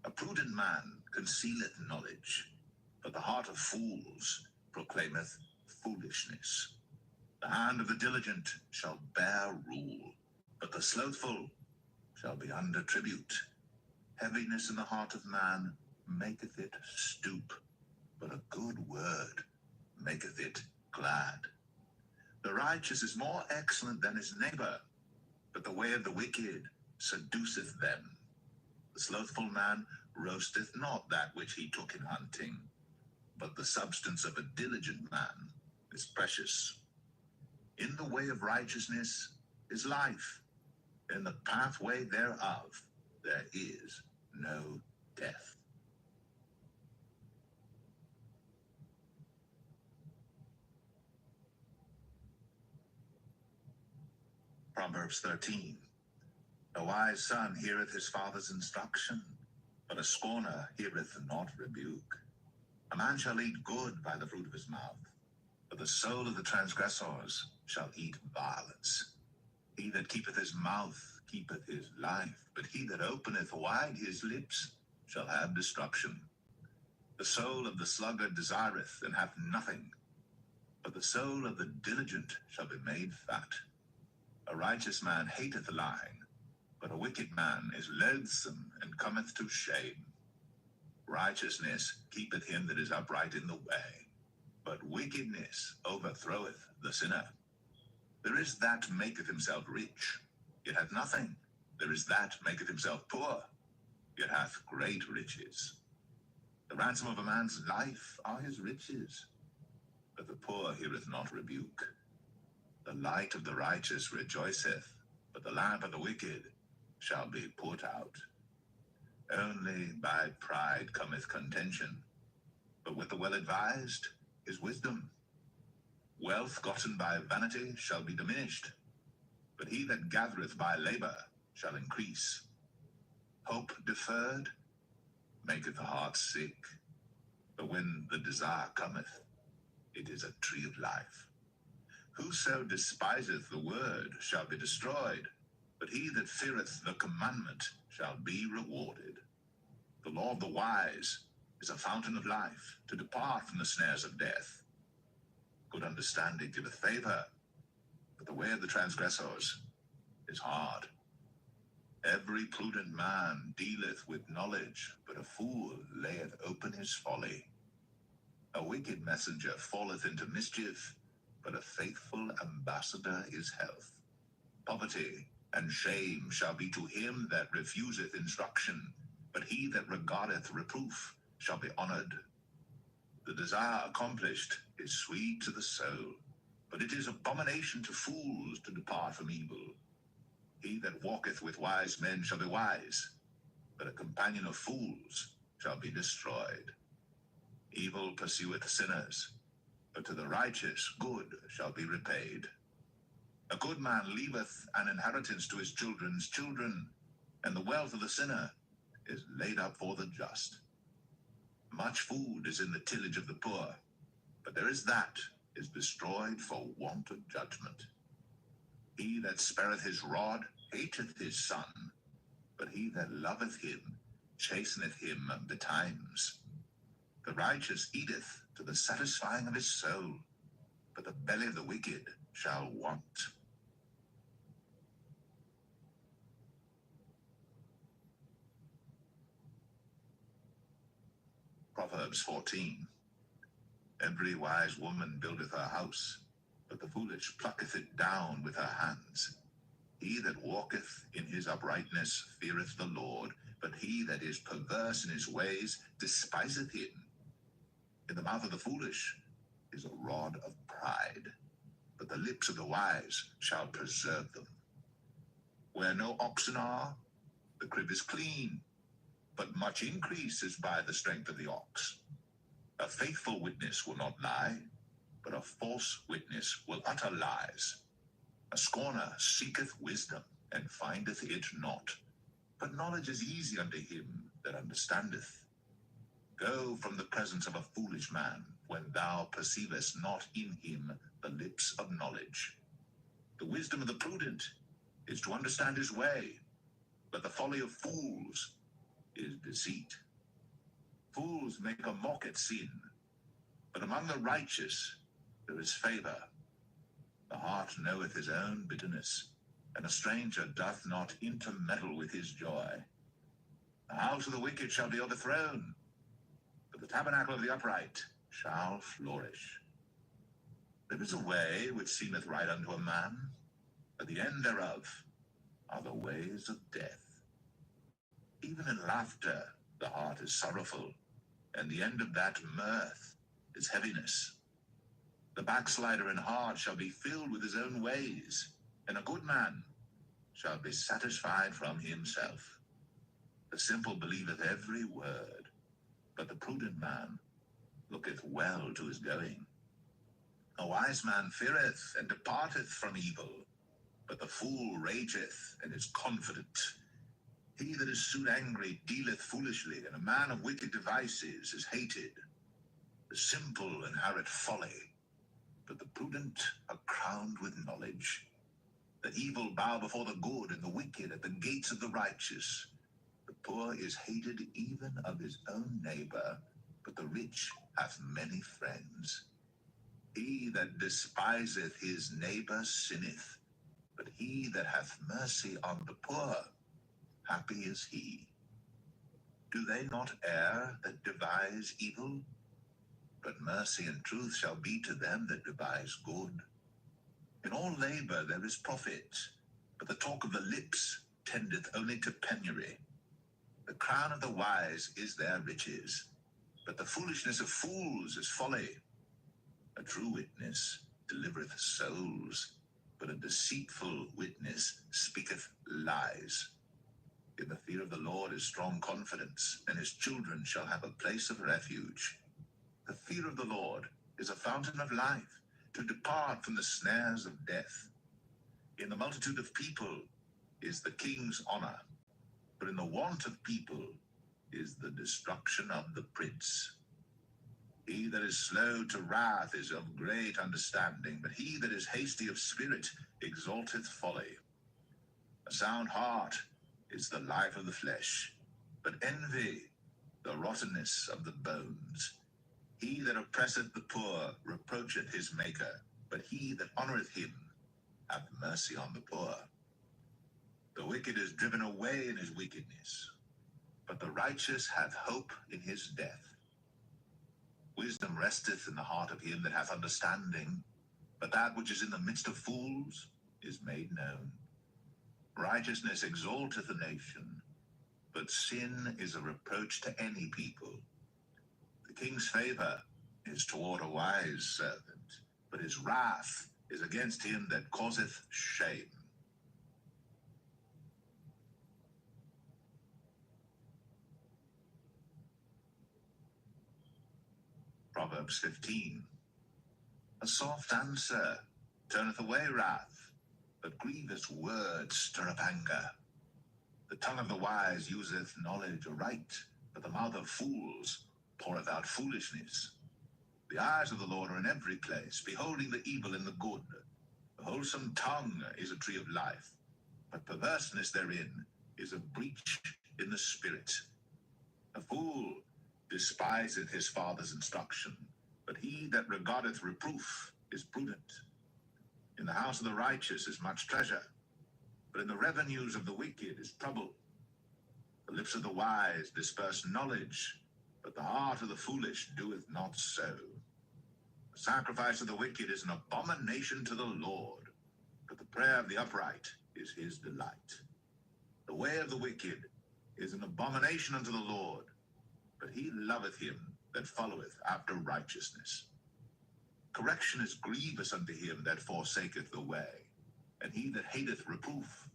A prudent man concealeth knowledge, but the heart of fools proclaimeth foolishness. The hand of the diligent shall bear rule, but the slothful shall be under tribute. Heaviness in the heart of man maketh it stoop, but a good word maketh it glad. The righteous is more excellent than his neighbor, but the way of the wicked seduceth them. The slothful man roasteth not that which he took in hunting, but the substance of a diligent man is precious. In the way of righteousness is life, in the pathway thereof there is no death. Proverbs 13. A wise son heareth his father's instruction, but a scorner heareth not rebuke. A man shall eat good by the fruit of his mouth, but the soul of the transgressors shall eat violence. He that keepeth his mouth keepeth his life, but he that openeth wide his lips shall have destruction. The soul of the sluggard desireth and hath nothing, but the soul of the diligent shall be made fat. A righteous man hateth lying, but a wicked man is loathsome and cometh to shame. Righteousness keepeth him that is upright in the way, but wickedness overthroweth the sinner. There is that maketh himself rich, yet hath nothing. There is that maketh himself poor, yet hath great riches. The ransom of a man's life are his riches, but the poor heareth not rebuke. The light of the righteous rejoiceth, but the lamp of the wicked shall be put out. Only by pride cometh contention, but with the well-advised is wisdom. Wealth gotten by vanity shall be diminished, but he that gathereth by labor shall increase. Hope deferred maketh the heart sick, but when the desire cometh, it is a tree of life. Whoso despiseth the word shall be destroyed, but he that feareth the commandment shall be rewarded. The law of the wise is a fountain of life, to depart from the snares of death. Good understanding giveth favor, but the way of the transgressors is hard. Every prudent man dealeth with knowledge, but a fool layeth open his folly. A wicked messenger falleth into mischief, but a faithful ambassador is health. Poverty and shame shall be to him that refuseth instruction, but he that regardeth reproof shall be honored. The desire accomplished is sweet to the soul, but it is abomination to fools to depart from evil. He that walketh with wise men shall be wise, but a companion of fools shall be destroyed. Evil pursueth sinners, but to the righteous good shall be repaid. A good man leaveth an inheritance to his children's children, and the wealth of the sinner is laid up for the just. Much food is in the tillage of the poor, but there is that is destroyed for want of judgment. He that spareth his rod hateth his son, but he that loveth him chasteneth him betimes. The righteous eateth to the satisfying of his soul, but the belly of the wicked shall want. Proverbs 14. Every wise woman buildeth her house, but the foolish plucketh it down with her hands. He that walketh in his uprightness feareth the Lord, but he that is perverse in his ways despiseth him. In the mouth of the foolish is a rod of pride, but the lips of the wise shall preserve them. Where no oxen are, the crib is clean, but much increase is by the strength of the ox. A faithful witness will not lie, but a false witness will utter lies. A scorner seeketh wisdom, and findeth it not. But knowledge is easy unto him that understandeth. Go from the presence of a foolish man, when thou perceivest not in him the lips of knowledge. The wisdom of the prudent is to understand his way, but the folly of fools is deceit. Fools make a mock at sin, but among the righteous there is favor. The heart knoweth his own bitterness, and a stranger doth not intermeddle with his joy. The house of the wicked shall be overthrown, but the tabernacle of the upright shall flourish. There is a way which seemeth right unto a man, but the end thereof are the ways of death. Even in laughter, the heart is sorrowful, and the end of that mirth is heaviness. The backslider in heart shall be filled with his own ways, and a good man shall be satisfied from himself. The simple believeth every word, but the prudent man looketh well to his going. A wise man feareth and departeth from evil, but the fool rageth and is confident. He that is soon angry dealeth foolishly, and a man of wicked devices is hated. The simple inherit folly, but the prudent are crowned with knowledge. The evil bow before the good, and the wicked at the gates of the righteous. The poor is hated even of his own neighbor, but the rich hath many friends. He that despiseth his neighbor sinneth, but he that hath mercy on the poor, happy is he. Do they not err that devise evil? But mercy and truth shall be to them that devise good. In all labor there is profit, but the talk of the lips tendeth only to penury. The crown of the wise is their riches, but the foolishness of fools is folly. A true witness delivereth souls, but a deceitful witness speaketh lies. In the fear of the Lord is strong confidence, and his children shall have a place of refuge. The fear of the Lord is a fountain of life, to depart from the snares of death. In the multitude of people is the king's honor, but in the want of people is the destruction of the prince. He that is slow to wrath is of great understanding, but he that is hasty of spirit exalteth folly. A sound heart is the life of the flesh, but envy the rottenness of the bones. He that oppresseth the poor reproacheth his maker, but he that honoreth him hath mercy on the poor. The wicked is driven away in his wickedness, but the righteous hath hope in his death. Wisdom resteth in the heart of him that hath understanding, but that which is in the midst of fools is made known. Righteousness exalteth a nation, but sin is a reproach to any people. The king's favor is toward a wise servant, but his wrath is against him that causeth shame. Proverbs 15. A soft answer turneth away wrath, but grievous words stir up anger. The tongue of the wise useth knowledge aright, but the mouth of fools poureth out foolishness. The eyes of the Lord are in every place, beholding the evil and the good. The wholesome tongue is a tree of life, but perverseness therein is a breach in the spirit. A fool despiseth his father's instruction, but he that regardeth reproof is prudent. In the house of the righteous is much treasure, but in the revenues of the wicked is trouble. The lips of the wise disperse knowledge, but the heart of the foolish doeth not so. The sacrifice of the wicked is an abomination to the Lord, but the prayer of the upright is his delight. The way of the wicked is an abomination unto the Lord, but he loveth him that followeth after righteousness. Correction is grievous unto him that forsaketh the way, and he that hateth reproof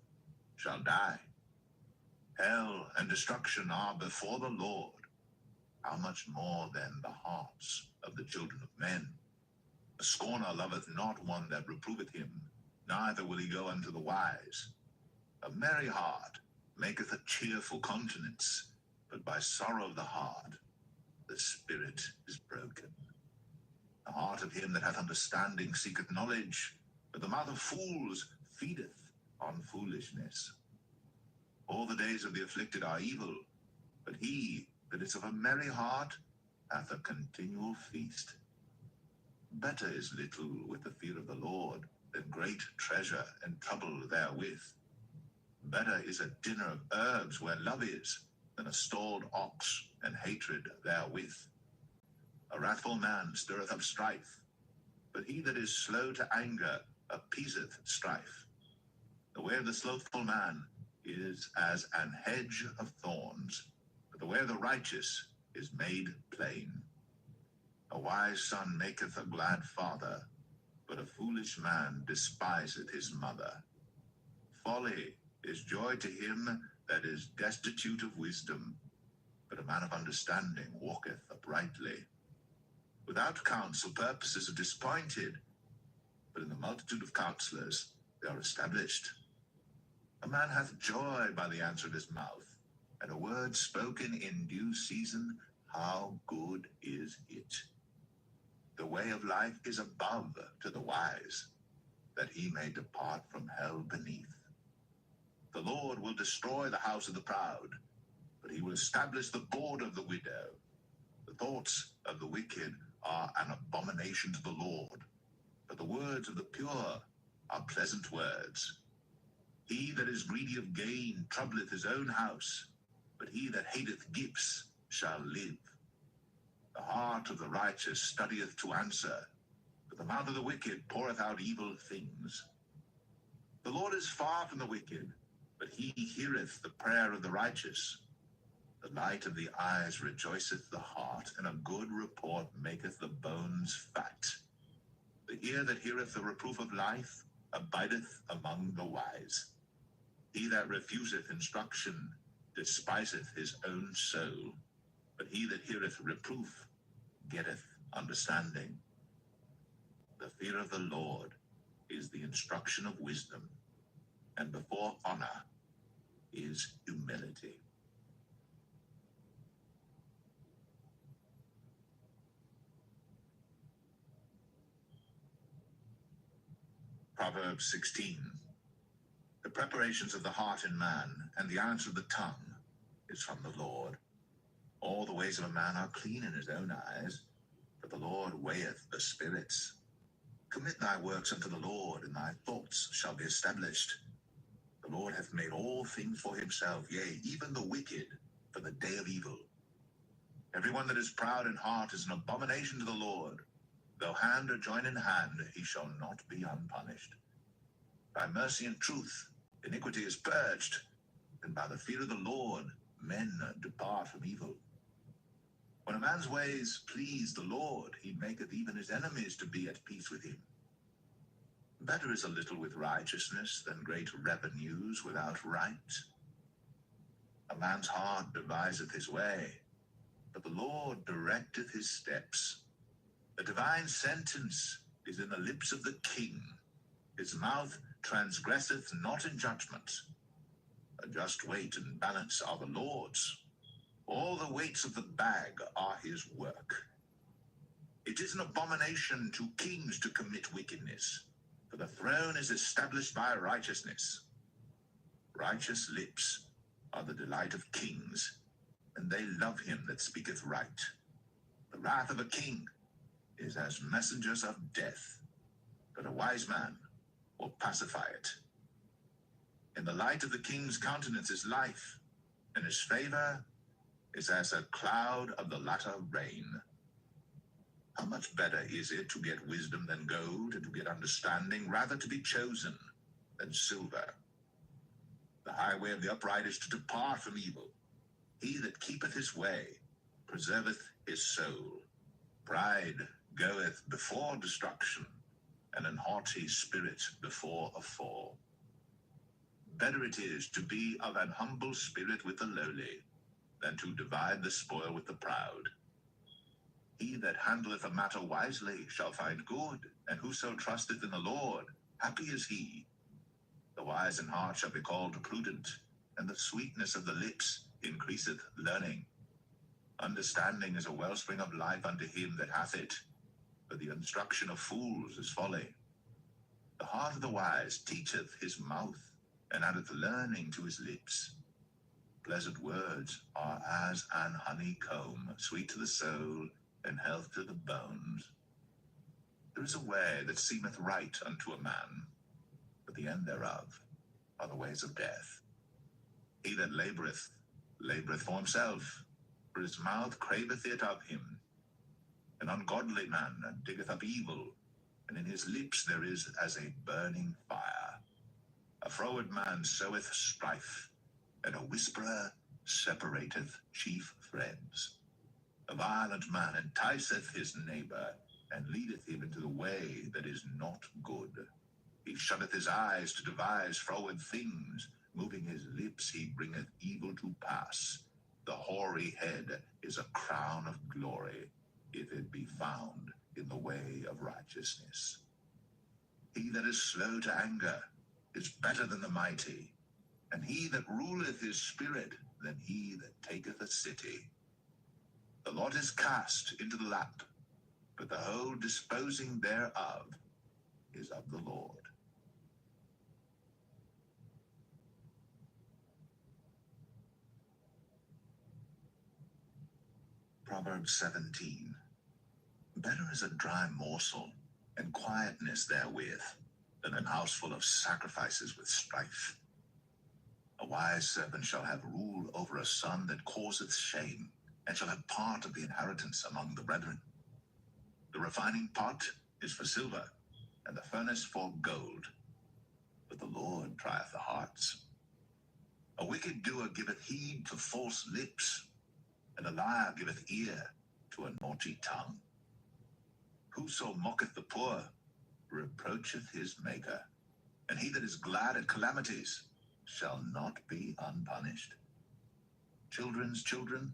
shall die. Hell and destruction are before the Lord. How much more then the hearts of the children of men? A scorner loveth not one that reproveth him, neither will he go unto the wise. A merry heart maketh a cheerful countenance, but by sorrow of the heart the spirit is broken. The heart of him that hath understanding seeketh knowledge, but the mouth of fools feedeth on foolishness. All the days of the afflicted are evil, but he that is of a merry heart hath a continual feast. Better is little with the fear of the Lord than great treasure and trouble therewith. Better is a dinner of herbs where love is, than a stalled ox and hatred therewith. A wrathful man stirreth up strife, but he that is slow to anger appeaseth strife. The way of the slothful man is as an hedge of thorns, but the way of the righteous is made plain. A wise son maketh a glad father, but a foolish man despiseth his mother. Folly is joy to him that is destitute of wisdom, but a man of understanding walketh uprightly. Without counsel purposes are disappointed, but in the multitude of counselors they are established. A man hath joy by the answer of his mouth, and a word spoken in due season, how good is it! The way of life is above to the wise, that he may depart from hell beneath. The Lord will destroy the house of the proud, but he will establish the board of the widow. The thoughts of the wicked are an abomination to the Lord, but the words of the pure are pleasant words. He that is greedy of gain troubleth his own house, but he that hateth gifts shall live. The heart of the righteous studieth to answer, but the mouth of the wicked poureth out evil things. The Lord is far from the wicked, but he heareth the prayer of the righteous. The light of the eyes rejoiceth the heart, and a good report maketh the bones fat. The ear that heareth the reproof of life abideth among the wise. He that refuseth instruction despiseth his own soul, but he that heareth reproof getteth understanding. The fear of the Lord is the instruction of wisdom, and before honor is humility. Proverbs 16. The preparations of the heart in man, and the answer of the tongue, is from the Lord. All the ways of a man are clean in his own eyes, but the Lord weigheth the spirits. Commit thy works unto the Lord, and thy thoughts shall be established. The Lord hath made all things for himself, yea, even the wicked for the day of evil. Every one that is proud in heart is an abomination to the Lord. Though hand or join in hand, he shall not be unpunished. By mercy and truth iniquity is purged, and by the fear of the Lord men depart from evil. When a man's ways please the Lord, he maketh even his enemies to be at peace with him. Better is a little with righteousness than great revenues without right. A man's heart deviseth his way, but the Lord directeth his steps. A divine sentence is in the lips of the king. His mouth transgresseth not in judgment. A just weight and balance are the Lord's. All the weights of the bag are his work. It is an abomination to kings to commit wickedness, for the throne is established by righteousness. Righteous lips are the delight of kings, and they love him that speaketh right. The wrath of a king is as messengers of death, but a wise man will pacify it. In the light of the king's countenance is life, and his favor is as a cloud of the latter rain. How much better is it to get wisdom than gold, and to get understanding rather to be chosen than silver? The highway of the upright is to depart from evil. He that keepeth his way preserveth his soul. Pride goeth before destruction, and an haughty spirit before a fall. Better it is to be of an humble spirit with the lowly, than to divide the spoil with the proud. He that handleth a matter wisely shall find good, and whoso trusteth in the Lord, happy is he. The wise in heart shall be called prudent, and the sweetness of the lips increaseth learning. Understanding is a wellspring of life unto him that hath it, but the instruction of fools is folly. The heart of the wise teacheth his mouth, and addeth learning to his lips. Pleasant words are as an honeycomb, sweet to the soul, and health to the bones. There is a way that seemeth right unto a man, but the end thereof are the ways of death. He that laboureth for himself, for his mouth craveth it of him. An ungodly man diggeth up evil, and in his lips there is as a burning fire. A froward man soweth strife, and a whisperer separateth chief friends. A violent man enticeth his neighbor, and leadeth him into the way that is not good. He shutteth his eyes to devise froward things, moving his lips he bringeth evil to pass. The hoary head is a crown of glory, if it be found in the way of righteousness. He that is slow to anger is better than the mighty, and he that ruleth his spirit than he that taketh a city. The lot is cast into the lap, but the whole disposing thereof is of the Lord. Proverbs 17. Better is a dry morsel, and quietness therewith, than an house full of sacrifices with strife. A wise servant shall have rule over a son that causeth shame, and shall have part of the inheritance among the brethren. The refining pot is for silver, and the furnace for gold, but the Lord trieth the hearts. A wicked doer giveth heed to false lips, and a liar giveth ear to a naughty tongue. Whoso mocketh the poor reproacheth his maker, and he that is glad at calamities shall not be unpunished. Children's children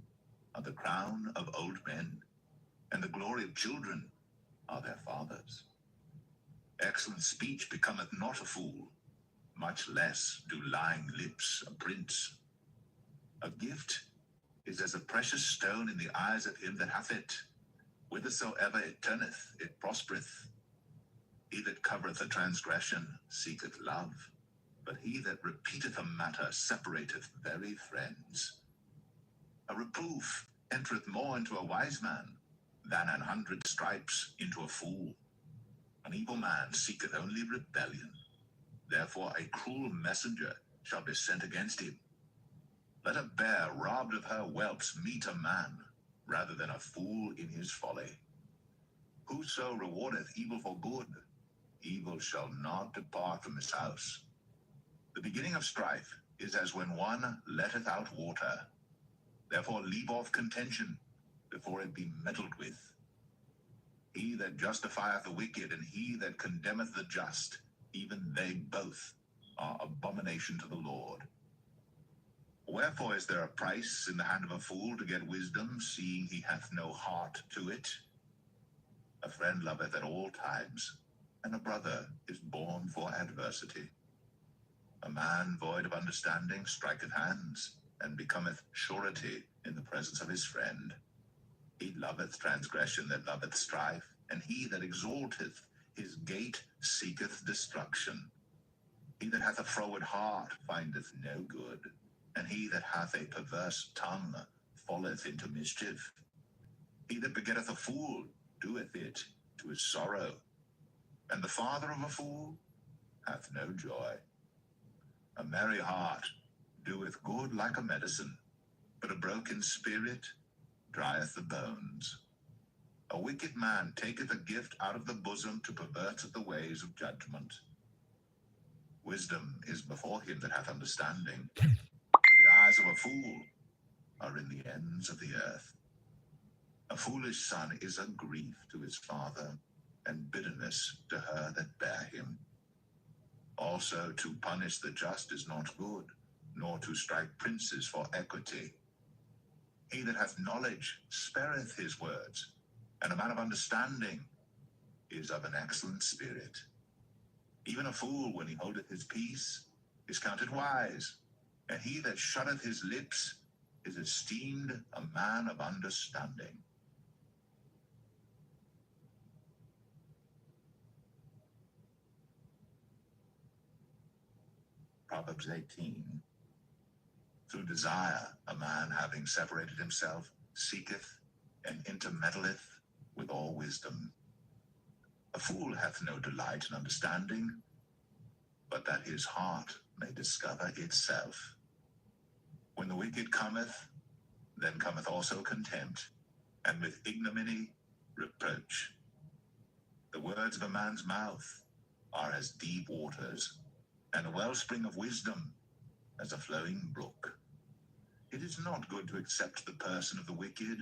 are the crown of old men, and the glory of children are their fathers. Excellent speech becometh not a fool, much less do lying lips a prince. A gift is as a precious stone in the eyes of him that hath it. Whithersoever it turneth, it prospereth. He that covereth a transgression seeketh love, but he that repeateth a matter separateth very friends. A reproof entereth more into a wise man than 100 stripes into a fool. An evil man seeketh only rebellion. Therefore a cruel messenger shall be sent against him. Let a bear robbed of her whelps meet a man, rather than a fool in his folly. Whoso rewardeth evil for good, evil shall not depart from his house. The beginning of strife is as when one letteth out water. Therefore leave off contention before it be meddled with. He that justifieth the wicked, and he that condemneth the just, even they both are abomination to the Lord. Wherefore is there a price in the hand of a fool to get wisdom, seeing he hath no heart to it? A friend loveth at all times, and a brother is born for adversity. A man void of understanding striketh hands, and becometh surety in the presence of his friend. He loveth transgression that loveth strife, and he that exalteth his gate seeketh destruction. He that hath a froward heart findeth no good, and he that hath a perverse tongue falleth into mischief. He that begetteth a fool doeth it to his sorrow, and the father of a fool hath no joy. A merry heart doeth good like a medicine, but a broken spirit drieth the bones. A wicked man taketh a gift out of the bosom to pervert the ways of judgment. Wisdom is before him that hath understanding, but the eyes of a fool are in the ends of the earth. A foolish son is a grief to his father, and bitterness to her that bare him. Also to punish the just is not good, nor to strike princes for equity. He that hath knowledge spareth his words, and a man of understanding is of an excellent spirit. Even a fool, when he holdeth his peace, is counted wise, and he that shutteth his lips is esteemed a man of understanding. Proverbs 18. Through desire, a man having separated himself, seeketh and intermeddleth with all wisdom. A fool hath no delight in understanding, but that his heart may discover itself. When the wicked cometh, then cometh also contempt, and with ignominy reproach. The words of a man's mouth are as deep waters, and a wellspring of wisdom as a flowing brook. It is not good to accept the person of the wicked,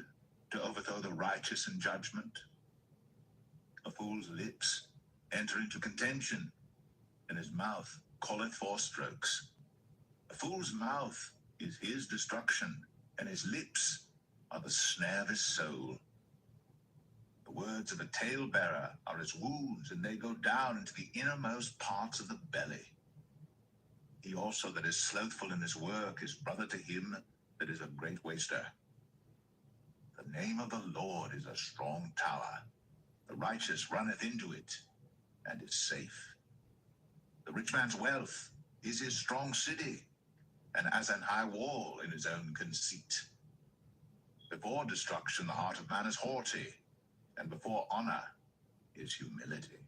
to overthrow the righteous in judgment. A fool's lips enter into contention, and his mouth calleth for strokes. A fool's mouth is his destruction, and his lips are the snare of his soul. The words of a talebearer are as wounds, and they go down into the innermost parts of the belly. He also that is slothful in his work is brother to him that is a great waster. The name of the Lord is a strong tower. The righteous runneth into it, and is safe. The rich man's wealth is his strong city, and as an high wall in his own conceit. Before destruction the heart of man is haughty, and before honor is humility.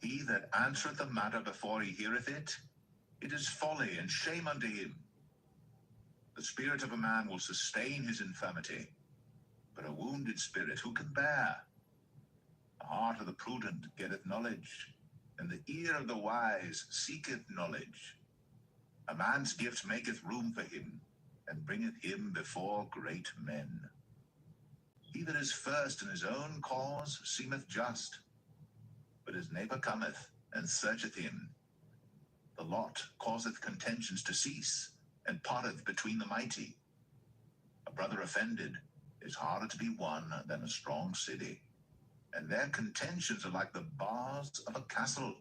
He that answereth the matter before he heareth it, it is folly and shame unto him. The spirit of a man will sustain his infirmity, but a wounded spirit who can bear? The heart of the prudent getteth knowledge, and the ear of the wise seeketh knowledge. A man's gift maketh room for him, and bringeth him before great men. He that is first in his own cause seemeth just, but his neighbor cometh and searcheth him. The lot causeth contentions to cease, and parteth between the mighty. A brother offended is harder to be won than a strong city, and their contentions are like the bars of a castle.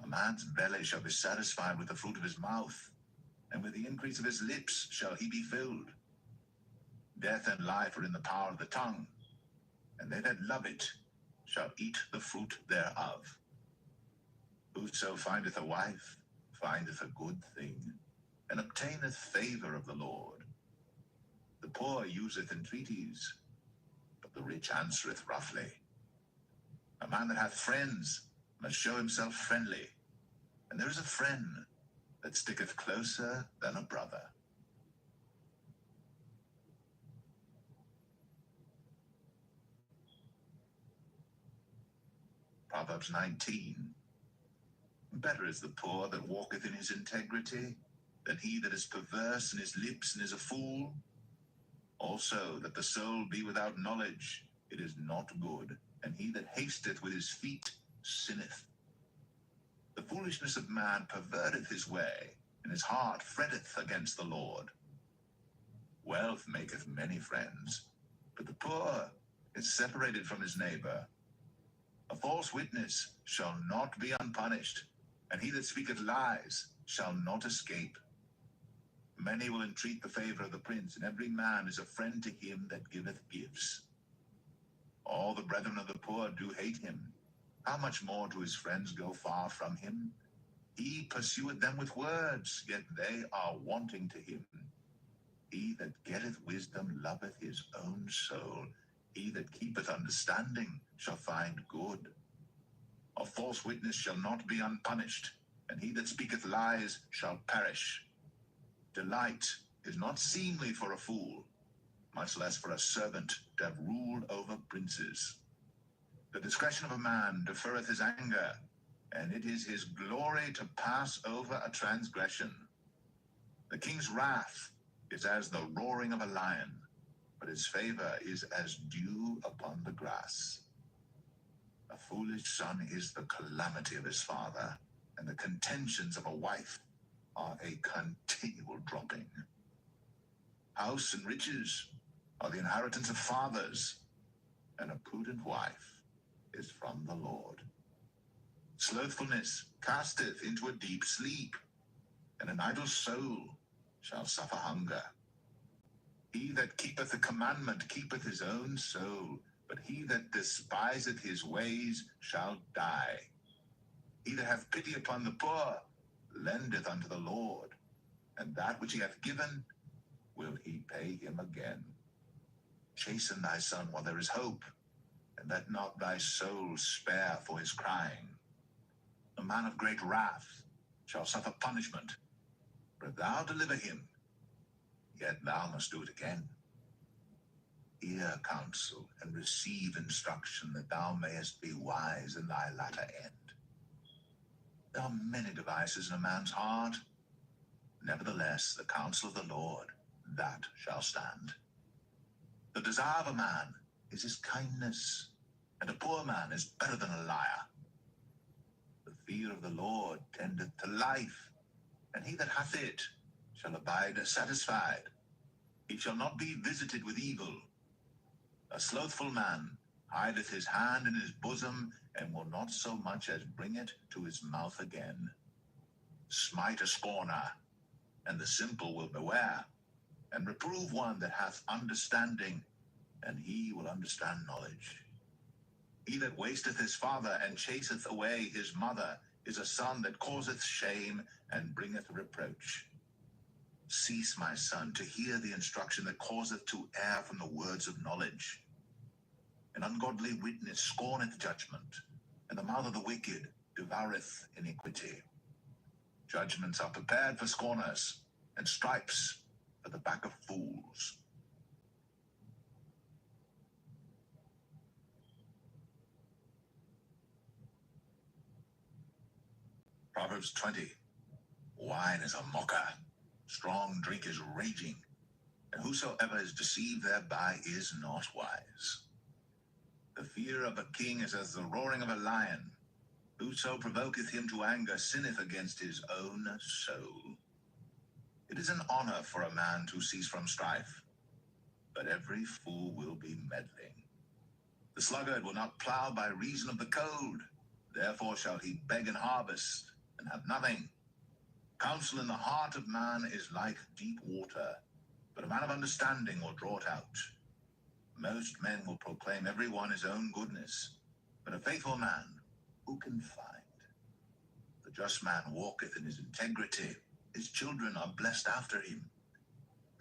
A man's belly shall be satisfied with the fruit of his mouth, and with the increase of his lips shall he be filled. Death and life are in the power of the tongue, and they that love it shall eat the fruit thereof. Whoso findeth a wife findeth a good thing, and obtaineth favor of the Lord. The poor useth entreaties, but the rich answereth roughly. A man that hath friends must show himself friendly, and there is a friend that sticketh closer than a brother. Proverbs 19. Better is the poor that walketh in his integrity than he that is perverse in his lips and is a fool. Also that the soul be without knowledge, it is not good, and he that hasteth with his feet sinneth. The foolishness of man perverteth his way, and his heart fretteth against the Lord. Wealth maketh many friends, but the poor is separated from his neighbor. A false witness shall not be unpunished, and he that speaketh lies shall not escape. Many will entreat the favor of the prince, and every man is a friend to him that giveth gifts. All the brethren of the poor do hate him. How much more do his friends go far from him? He pursueth them with words, yet they are wanting to him. He that getteth wisdom loveth his own soul. He that keepeth understanding shall find good. A false witness shall not be unpunished, and he that speaketh lies shall perish. Delight is not seemly for a fool, much less for a servant to have ruled over princes. The discretion of a man deferreth his anger, and it is his glory to pass over a transgression. The king's wrath is as the roaring of a lion, but his favor is as dew upon the grass. A foolish son is the calamity of his father, and the contentions of a wife are a continual dropping. House and riches are the inheritance of fathers, and a prudent wife is from the Lord. Slothfulness casteth into a deep sleep, and an idle soul shall suffer hunger. He that keepeth the commandment keepeth his own soul, but he that despiseth his ways shall die. He that hath pity upon the poor lendeth unto the Lord, and that which he hath given will he pay him again. Chasten thy son while there is hope, and let not thy soul spare for his crying. A man of great wrath shall suffer punishment, but if thou deliver him, yet thou must do it again. Hear counsel and receive instruction, that thou mayest be wise in thy latter end. There are many devices in a man's heart, Nevertheless, the counsel of the Lord, that shall stand. The desire of a man is his kindness, and a poor man is better than a liar. The fear of the Lord tendeth to life, and he that hath it shall abide satisfied. He shall not be visited with evil. A slothful man hideth his hand in his bosom, and will not so much as bring it to his mouth again. Smite a scorner, and the simple will beware, and reprove one that hath understanding, and he will understand knowledge. He that wasteth his father and chaseth away his mother is a son that causeth shame and bringeth reproach. Cease, my son, to hear the instruction that causeth to err from the words of knowledge. An ungodly witness scorneth judgment, and the mouth of the wicked devoureth iniquity. Judgments are prepared for scorners, and stripes for the back of fools. Proverbs 20. Wine is a mocker, strong drink is raging, and whosoever is deceived thereby is not wise. The fear of a king is as the roaring of a lion. Whoso provoketh him to anger sinneth against his own soul. It is an honor for a man to cease from strife, but every fool will be meddling. The sluggard will not plow by reason of the cold, therefore shall he beg and harvest, and have nothing. Counsel in the heart of man is like deep water, but a man of understanding will draw it out. Most men will proclaim every one his own goodness, but a faithful man who can find? The just man walketh in his integrity, his children are blessed after him.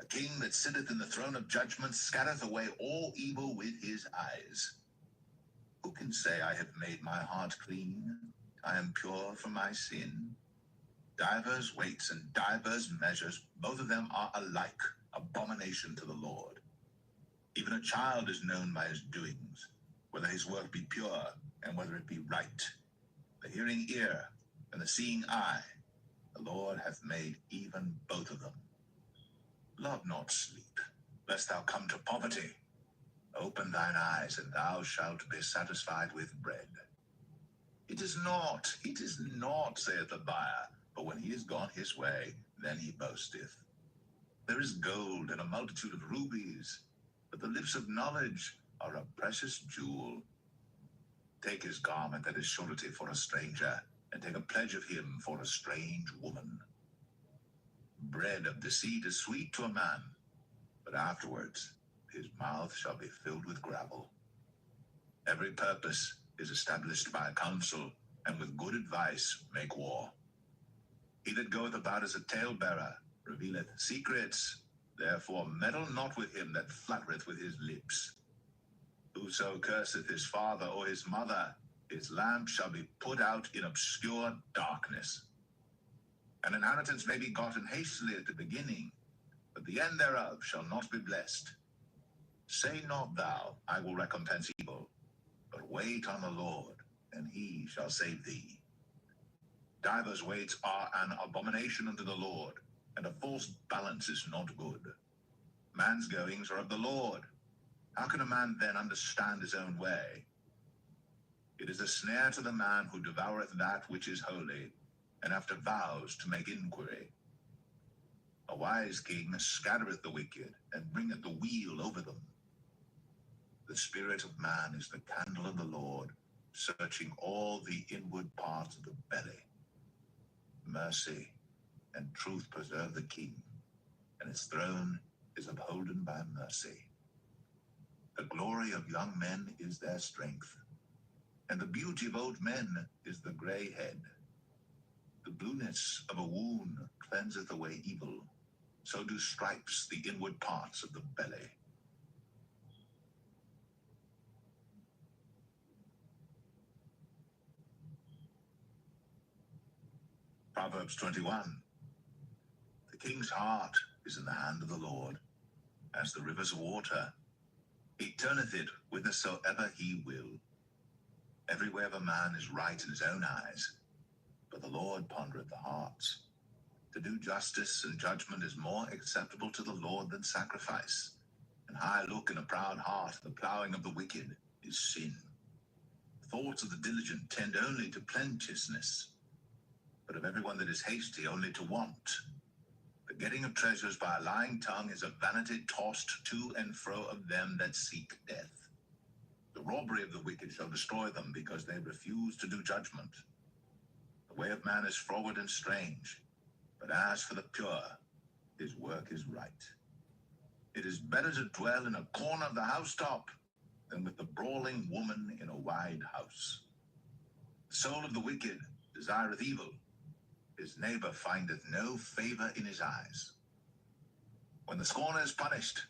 A king that sitteth in the throne of judgment scattereth away all evil with his eyes. Who can say, I have made my heart clean, I am pure from my sin? Divers weights and divers measures, both of them are alike abomination to the Lord. Even a child is known by his doings, whether his work be pure and whether it be right. The hearing ear and the seeing eye, the Lord hath made even both of them. Love not sleep, lest thou come to poverty. Open thine eyes, and thou shalt be satisfied with bread. It is not, saith the buyer, but when he is gone his way, then he boasteth. There is gold and a multitude of rubies, but the lips of knowledge are a precious jewel. Take his garment that is surety for a stranger, and take a pledge of him for a strange woman. Bread of deceit is sweet to a man, but afterwards his mouth shall be filled with gravel. Every purpose is established by counsel, and with good advice make war. He that goeth about as a talebearer revealeth secrets, therefore meddle not with him that flattereth with his lips. Whoso curseth his father or his mother, his lamp shall be put out in obscure darkness. An inheritance may be gotten hastily at the beginning, but the end thereof shall not be blessed. Say not thou, I will recompense evil, but wait on the Lord, and he shall save thee. Divers weights are an abomination unto the Lord, and a false balance is not good. Man's goings are of the Lord. How can a man then understand his own way? It is a snare to the man who devoureth that which is holy, and after vows to make inquiry. A wise king scattereth the wicked, and bringeth the weal over them. The spirit of man is the candle of the Lord, searching all the inward parts of the belly. Mercy and truth preserve the king, and his throne is upholden by mercy. The glory of young men is their strength, and the beauty of old men is the gray head. The blueness of a wound cleanseth away evil, so do stripes the inward parts of the belly. Proverbs 21. The king's heart is in the hand of the Lord, as the rivers of water. He turneth it whithersoever he will. Every way of a man is right in his own eyes, but the Lord pondereth the hearts. To do justice and judgment is more acceptable to the Lord than sacrifice. An high look and a proud heart, the plowing of the wicked, is sin. The thoughts of the diligent tend only to plenteousness, but of everyone that is hasty only to want. The getting of treasures by a lying tongue is a vanity tossed to and fro of them that seek death. The robbery of the wicked shall destroy them, because they refuse to do judgment. The way of man is froward and strange, but as for the pure, his work is right. It is better to dwell in a corner of the housetop than with the brawling woman in a wide house. The soul of the wicked desireth evil. His neighbor findeth no favor in his eyes. When the scorner is punished,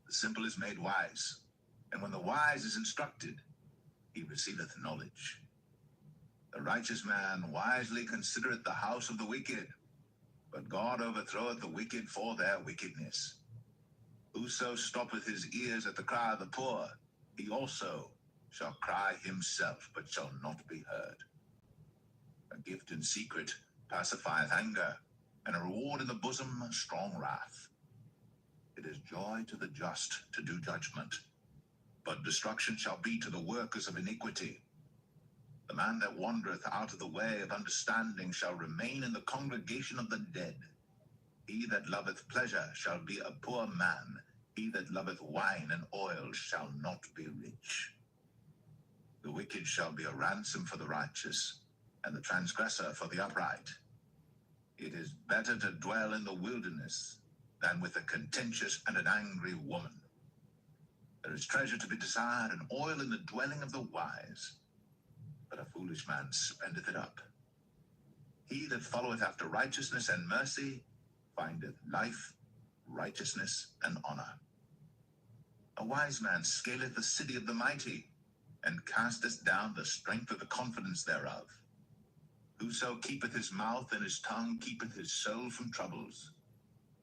the simple is made wise. And when the wise is instructed, he receiveth knowledge. The righteous man wisely considereth the house of the wicked, but God overthroweth the wicked for their wickedness. Whoso stoppeth his ears at the cry of the poor, he also shall cry himself, but shall not be heard. A gift in secret pacifieth anger, and a reward in the bosom strong wrath. It is joy to the just to do judgment, but destruction shall be to the workers of iniquity. The man that wandereth out of the way of understanding shall remain in the congregation of the dead. He that loveth pleasure shall be a poor man. He that loveth wine and oil shall not be rich. The wicked shall be a ransom for the righteous, and the transgressor for the upright. It is better to dwell in the wilderness than with a contentious and an angry woman. There is treasure to be desired and oil in the dwelling of the wise, but a foolish man spendeth it up. He that followeth after righteousness and mercy findeth life, righteousness, and honor. A wise man scaleth the city of the mighty, and casteth down the strength of the confidence thereof. Whoso keepeth his mouth and his tongue keepeth his soul from troubles.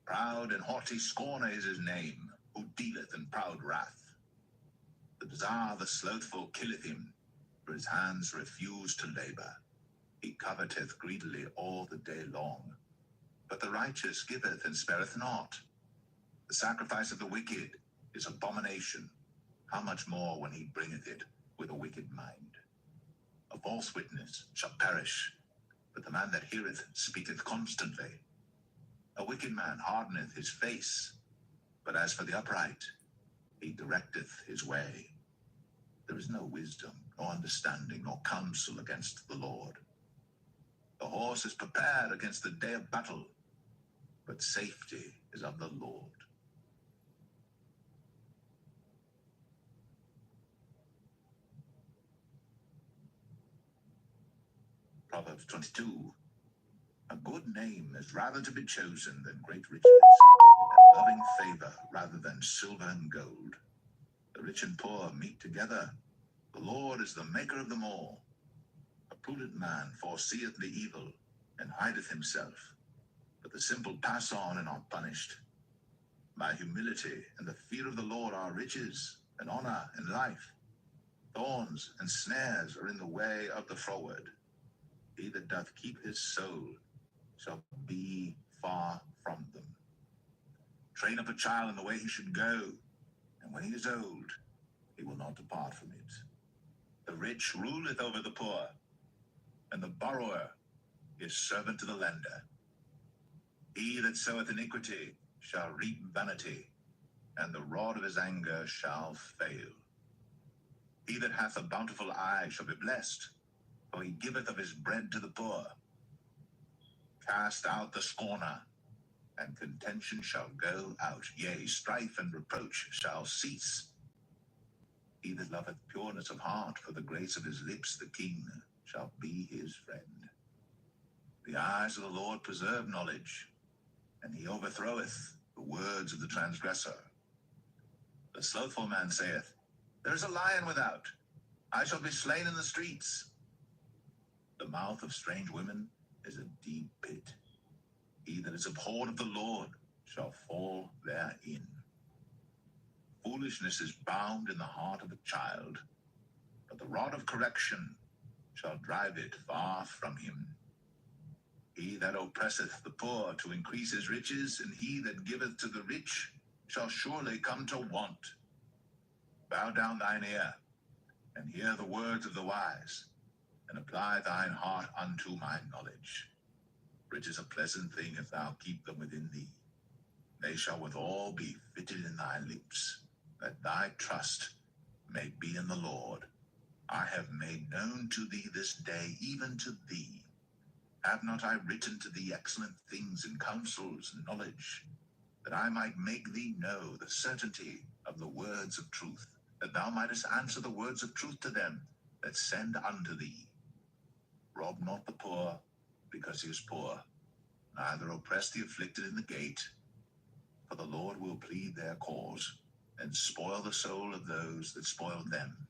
Proud and haughty scorner is his name, who dealeth in proud wrath. The desire of the slothful killeth him, for his hands refuse to labor. He coveteth greedily all the day long. But the righteous giveth and spareth not. The sacrifice of the wicked is abomination. How much more when he bringeth it with a wicked mind? A false witness shall perish, but the man that heareth speaketh constantly. A wicked man hardeneth his face, but as for the upright, he directeth his way. There is no wisdom, nor understanding, nor counsel against the Lord. The horse is prepared against the day of battle, but safety is of the Lord. Proverbs 22. A good name is rather to be chosen than great riches, and loving favor rather than silver and gold. The rich and poor meet together. The Lord is the maker of them all. A prudent man foreseeth the evil, and hideth himself, but the simple pass on and are punished. My humility and the fear of the Lord are riches, and honor, and life. Thorns and snares are in the way of the froward. He that doth keep his soul shall be far from them. Train up a child in the way he should go, and when he is old, he will not depart from it. The rich ruleth over the poor, and the borrower is servant to the lender. He that soweth iniquity shall reap vanity, and the rod of his anger shall fail. He that hath a bountiful eye shall be blessed, for he giveth of his bread to the poor. Cast out the scorner, and contention shall go out. Yea, strife and reproach shall cease. He that loveth pureness of heart, for the grace of his lips the king shall be his friend. The eyes of the Lord preserve knowledge, and he overthroweth the words of the transgressor. The slothful man saith, There is a lion without, I shall be slain in the streets. The mouth of strange women is a deep pit. He that is abhorred of the Lord shall fall therein. Foolishness is bound in the heart of a child, but the rod of correction shall drive it far from him. He that oppresseth the poor to increase his riches, and he that giveth to the rich shall surely come to want. Bow down thine ear, and hear the words of the wise, and apply thine heart unto my knowledge. For it is a pleasant thing if thou keep them within thee. They shall withal be fitted in thy lips, that thy trust may be in the Lord. I have made known to thee this day, even to thee. Have not I written to thee excellent things in counsels and knowledge, that I might make thee know the certainty of the words of truth, that thou mightest answer the words of truth to them that send unto thee? Rob not the poor, because he is poor, neither oppress the afflicted in the gate, for the Lord will plead their cause, and spoil the soul of those that spoil them.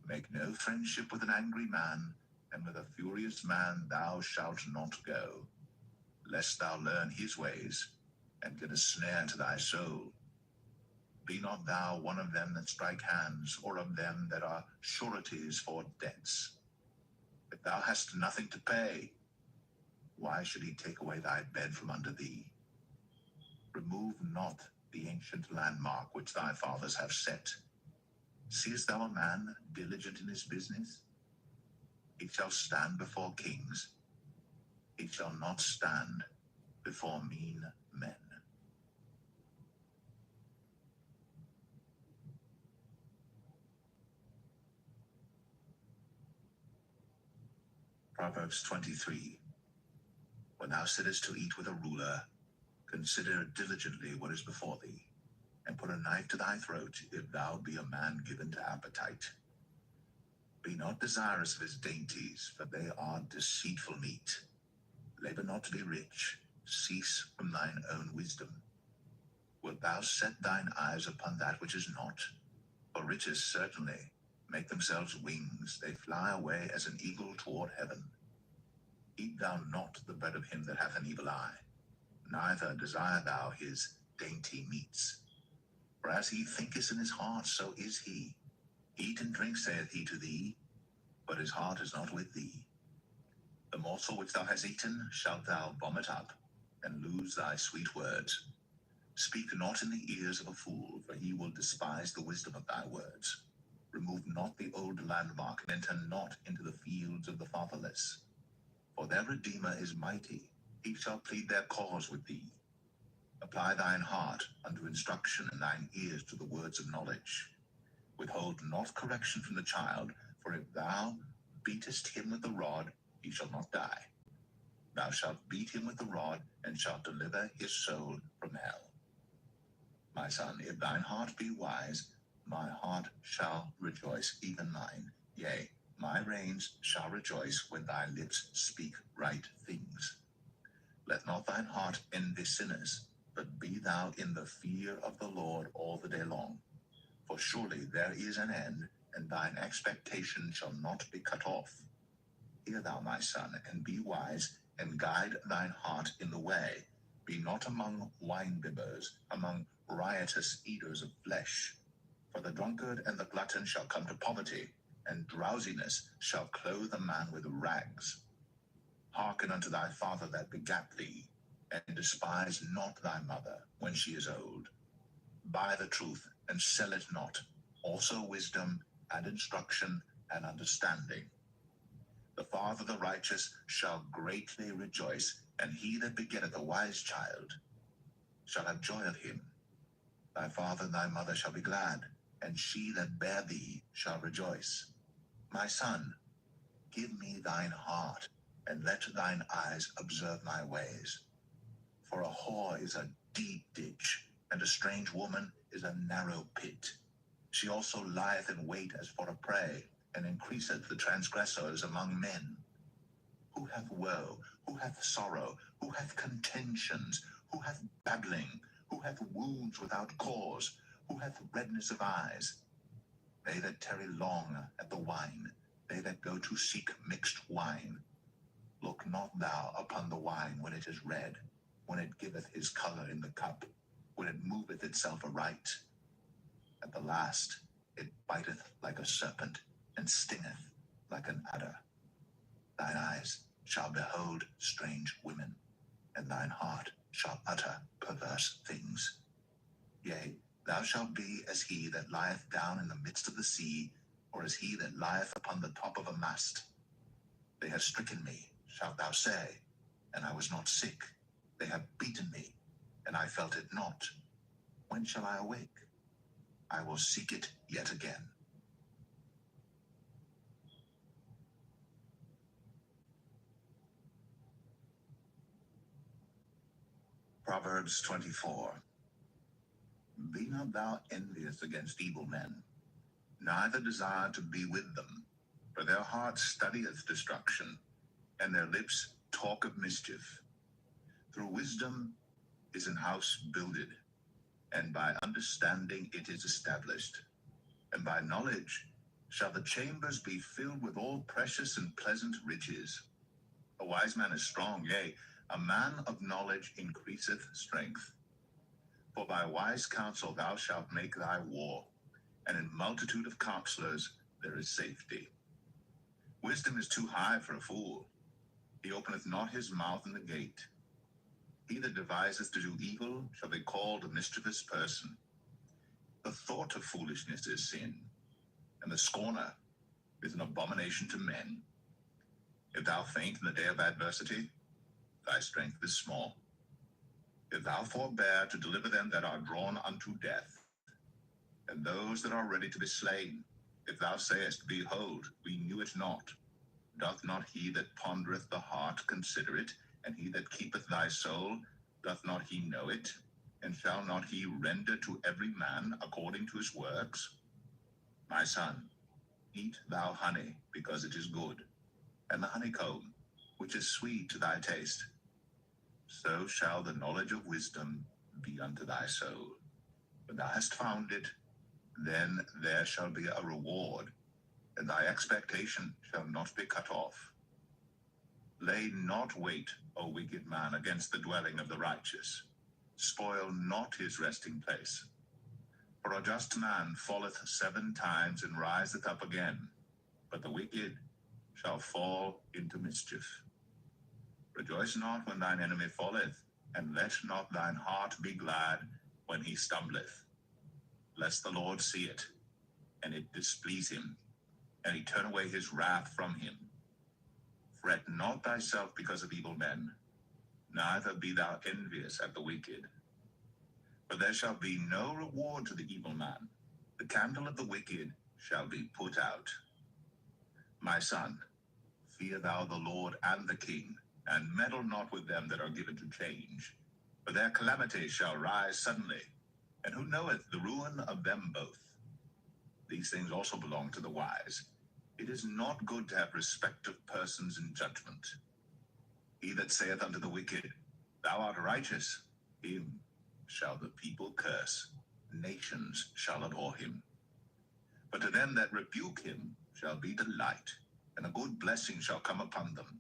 Make no friendship with an angry man, and with a furious man thou shalt not go, lest thou learn his ways, and get a snare to thy soul. Be not thou one of them that strike hands, or of them that are sureties for debts. If thou hast nothing to pay, why should he take away thy bed from under thee? Remove not the ancient landmark which thy fathers have set. Seest thou a man diligent in his business? He shall stand before kings. He shall not stand before mean men. Proverbs 23. When thou sittest to eat with a ruler, consider diligently what is before thee, and put a knife to thy throat, if thou be a man given to appetite. Be not desirous of his dainties, for they are deceitful meat. Labor not to be rich, cease from thine own wisdom. Wilt thou set thine eyes upon that which is not? For riches certainly make themselves wings, they fly away as an eagle toward heaven. Eat thou not the bread of him that hath an evil eye, neither desire thou his dainty meats. For as he thinketh in his heart, so is he. Eat and drink, saith he to thee, but his heart is not with thee. The morsel which thou hast eaten shalt thou vomit up, and lose thy sweet words. Speak not in the ears of a fool, for he will despise the wisdom of thy words. Remove not the old landmark, and enter not into the fields of the fatherless. For their Redeemer is mighty, he shall plead their cause with thee. Apply thine heart unto instruction, and thine ears to the words of knowledge. Withhold not correction from the child, for if thou beatest him with the rod, he shall not die. Thou shalt beat him with the rod, and shalt deliver his soul from hell. My son, if thine heart be wise, my heart shall rejoice, even mine. Yea, my reins shall rejoice when thy lips speak right things. Let not thine heart envy sinners, but be thou in the fear of the Lord all the day long. For surely there is an end, and thine expectation shall not be cut off. Hear thou, my son, and be wise, and guide thine heart in the way. Be not among winebibbers, among riotous eaters of flesh. For the drunkard and the glutton shall come to poverty, and drowsiness shall clothe a man with rags. Hearken unto thy father that begat thee, and despise not thy mother when she is old. Buy the truth, and sell it not, also wisdom, and instruction, and understanding. The father of the righteous shall greatly rejoice, and he that begetteth a wise child shall have joy of him. Thy father and thy mother shall be glad, and she that bare thee shall rejoice. My son, give me thine heart, and let thine eyes observe my ways. For a whore is a deep ditch, and a strange woman is a narrow pit. She also lieth in wait as for a prey, and increaseth the transgressors among men. Who hath woe? Who hath sorrow? Who hath contentions? Who hath babbling? Who hath wounds without cause? Who hath redness of eyes? They that tarry long at the wine, they that go to seek mixed wine. Look not thou upon the wine when it is red, when it giveth his color in the cup, when it moveth itself aright. At the last it biteth like a serpent, and stingeth like an adder. Thine eyes shall behold strange women, and thine heart shall utter perverse things. Yea, thou shalt be as he that lieth down in the midst of the sea, or as he that lieth upon the top of a mast. They have stricken me, shalt thou say, and I was not sick. They have beaten me, and I felt it not. When shall I awake? I will seek it yet again. Proverbs 24. Be not thou envious against evil men, neither desire to be with them, for their heart studieth destruction, and their lips talk of mischief. Through wisdom is an house builded, and by understanding it is established. And by knowledge shall the chambers be filled with all precious and pleasant riches. A wise man is strong, yea, a man of knowledge increaseth strength. For by wise counsel thou shalt make thy war, and in multitude of counselors there is safety. Wisdom is too high for a fool. He openeth not his mouth in the gate. He that deviseth to do evil shall be called a mischievous person. The thought of foolishness is sin, and the scorner is an abomination to men. If thou faint in the day of adversity, thy strength is small. If thou forbear to deliver them that are drawn unto death, and those that are ready to be slain, if thou sayest, Behold, we knew it not, doth not he that pondereth the heart consider it, and he that keepeth thy soul, doth not he know it? And shall not he render to every man according to his works? My son, eat thou honey, because it is good, and the honeycomb, which is sweet to thy taste. So shall the knowledge of wisdom be unto thy soul. When thou hast found it, then there shall be a reward, and thy expectation shall not be cut off. Lay not wait, O wicked man, against the dwelling of the righteous. Spoil not his resting place. For a just man falleth 7 times and riseth up again, but the wicked shall fall into mischief. Rejoice not when thine enemy falleth, and let not thine heart be glad when he stumbleth. Lest the Lord see it, and it displease him, and he turn away his wrath from him. Fret not thyself because of evil men, neither be thou envious at the wicked. For there shall be no reward to the evil man. The candle of the wicked shall be put out. My son, fear thou the Lord and the king, and meddle not with them that are given to change. For their calamity shall rise suddenly, and who knoweth the ruin of them both? These things also belong to the wise. It is not good to have respect of persons in judgment. He that saith unto the wicked, Thou art righteous, him shall the people curse. Nations shall adore him. But to them that rebuke him shall be delight, and a good blessing shall come upon them.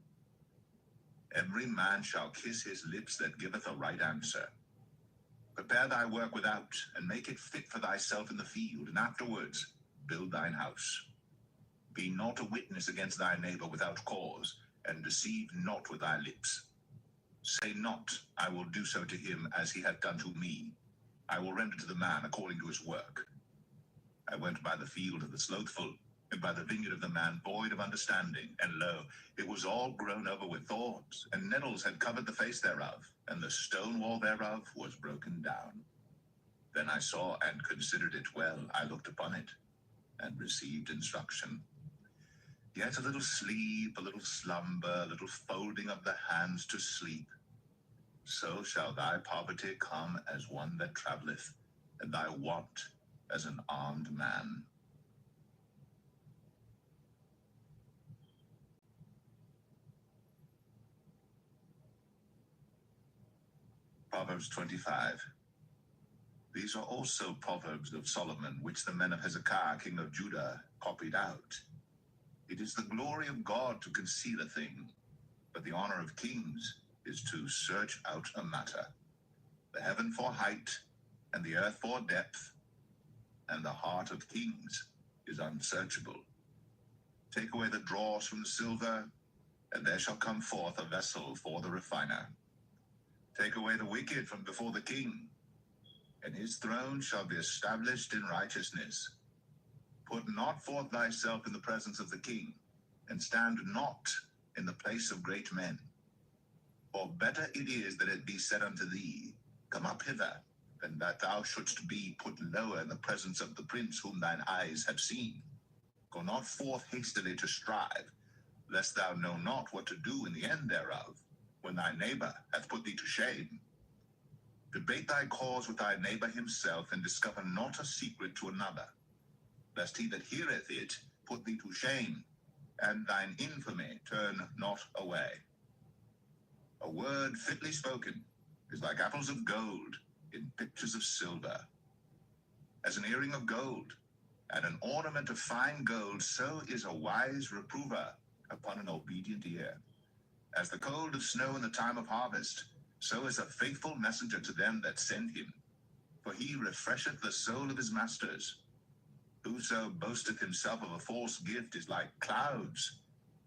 Every man shall kiss his lips that giveth a right answer. Prepare thy work without, and make it fit for thyself in the field, and afterwards build thine house. Be not a witness against thy neighbor without cause, and deceive not with thy lips. Say not, I will do so to him as he hath done to me. I will render to the man according to his work. I went by the field of the slothful, and by the vineyard of the man void of understanding, and lo, it was all grown over with thorns, and nettles had covered the face thereof, and the stone wall thereof was broken down. Then I saw and considered it well. I looked upon it, and received instruction. Yet a little sleep, a little slumber, a little folding of the hands to sleep. So shall thy poverty come as one that travelleth, and thy want as an armed man. Proverbs 25. These are also proverbs of Solomon, which the men of Hezekiah, king of Judah, copied out. It is the glory of God to conceal a thing, but the honor of kings is to search out a matter. The heaven for height, and the earth for depth, and the heart of kings is unsearchable. Take away the dross from the silver, and there shall come forth a vessel for the refiner. Take away the wicked from before the king, and his throne shall be established in righteousness. Put not forth thyself in the presence of the king, and stand not in the place of great men. For better it is that it be said unto thee, Come up hither, than that thou shouldst be put lower in the presence of the prince whom thine eyes have seen. Go not forth hastily to strive, lest thou know not what to do in the end thereof, when thy neighbor hath put thee to shame. Debate thy cause with thy neighbor himself, and discover not a secret to another, lest he that heareth it put thee to shame, and thine infamy turn not away. A word fitly spoken is like apples of gold in pictures of silver. As an earring of gold and an ornament of fine gold, so is a wise reprover upon an obedient ear. As the cold of snow in the time of harvest, so is a faithful messenger to them that send him. For he refresheth the soul of his masters. Whoso boasteth himself of a false gift is like clouds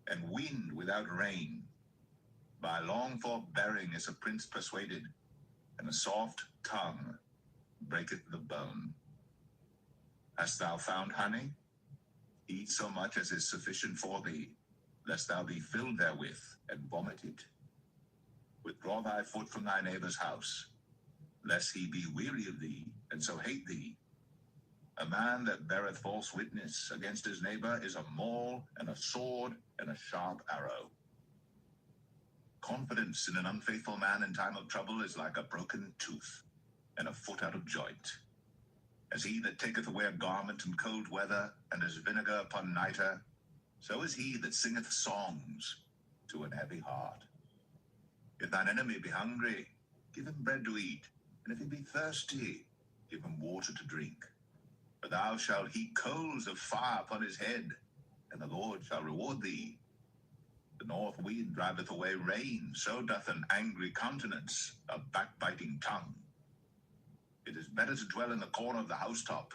and wind without rain. By long forbearing is a prince persuaded, and a soft tongue breaketh the bone. Hast thou found honey? Eat so much as is sufficient for thee, lest thou be filled therewith, and vomit it. Withdraw thy foot from thy neighbor's house, lest he be weary of thee, and so hate thee. A man that beareth false witness against his neighbor is a maul, and a sword, and a sharp arrow. Confidence in an unfaithful man in time of trouble is like a broken tooth, and a foot out of joint. As he that taketh away a garment in cold weather, and as vinegar upon nitre, so is he that singeth songs to an heavy heart. If thine enemy be hungry, give him bread to eat, and if he be thirsty, give him water to drink. For thou shalt heap coals of fire upon his head, and the Lord shall reward thee. The north wind driveth away rain, so doth an angry countenance a backbiting tongue. It is better to dwell in the corner of the housetop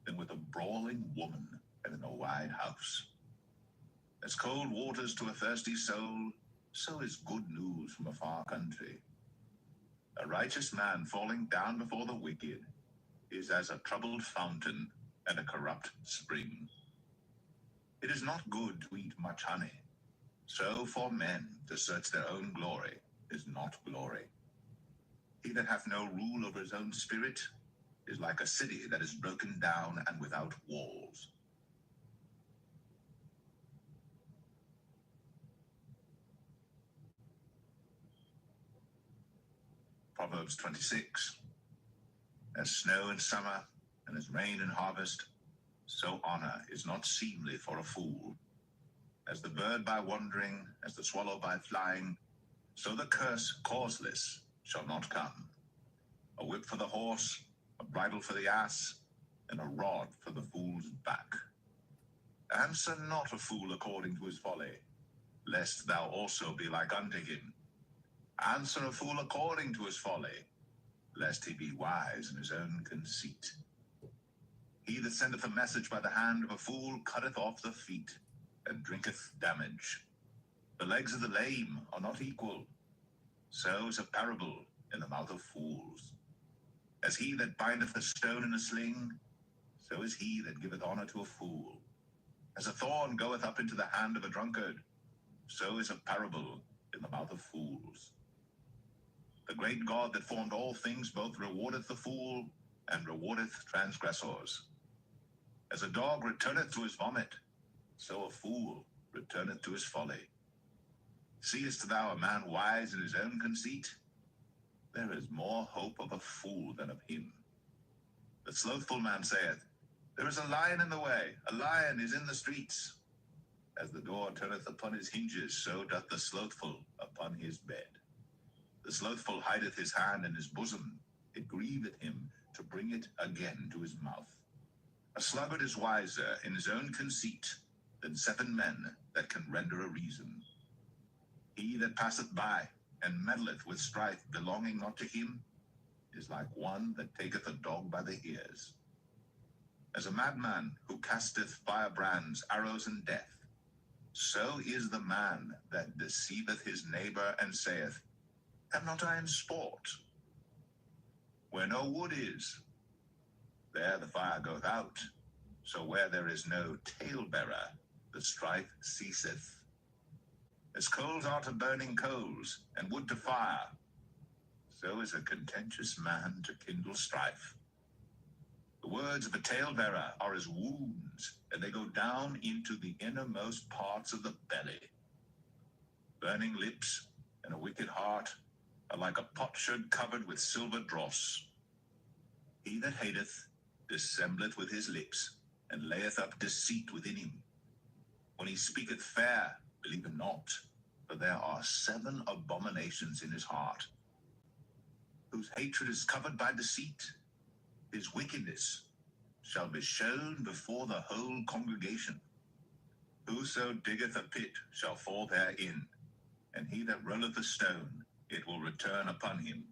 than with a brawling woman in a wide house. As cold waters to a thirsty soul, so is good news from a far country. A righteous man falling down before the wicked is as a troubled fountain and a corrupt spring. It is not good to eat much honey, so for men to search their own glory is not glory. He that hath no rule over his own spirit is like a city that is broken down and without walls. Proverbs 26. As snow in summer and as rain in harvest, so honor is not seemly for a fool. As the bird by wandering, as the swallow by flying, so the curse causeless shall not come. A whip for the horse, a bridle for the ass, and a rod for the fool's back. Answer not a fool according to his folly, lest thou also be like unto him. Answer a fool according to his folly, lest he be wise in his own conceit. He that sendeth a message by the hand of a fool cutteth off the feet, and drinketh damage. The legs of the lame are not equal, so is a parable in the mouth of fools. As he that bindeth a stone in a sling, so is he that giveth honor to a fool. As a thorn goeth up into the hand of a drunkard, so is a parable in the mouth of fools. The great God that formed all things both rewardeth the fool and rewardeth transgressors. As a dog returneth to his vomit, so a fool returneth to his folly. Seest thou a man wise in his own conceit? There is more hope of a fool than of him. The slothful man saith, There is a lion in the way, a lion is in the streets. As the door turneth upon his hinges, so doth the slothful upon his bed. The slothful hideth his hand in his bosom, it grieveth him to bring it again to his mouth. A sluggard is wiser in his own conceit than 7 men that can render a reason. He that passeth by and meddleth with strife belonging not to him is like one that taketh a dog by the ears. As a madman who casteth firebrands, arrows, and death, So is the man that deceiveth his neighbor and saith, Am not I in sport? Where no wood is, there the fire goeth out. So where there is no talebearer, the strife ceaseth. As coals are to burning coals, and wood to fire, so is a contentious man to kindle strife. The words of a talebearer are as wounds, and they go down into the innermost parts of the belly. Burning lips and a wicked heart are like a potsherd covered with silver dross. He that hateth dissembleth with his lips, and layeth up deceit within him. When he speaketh fair, believe him not, for there are 7 abominations in his heart. Whose hatred is covered by deceit, his wickedness shall be shown before the whole congregation. Whoso diggeth a pit shall fall therein, and he that rolleth a stone, it will return upon him.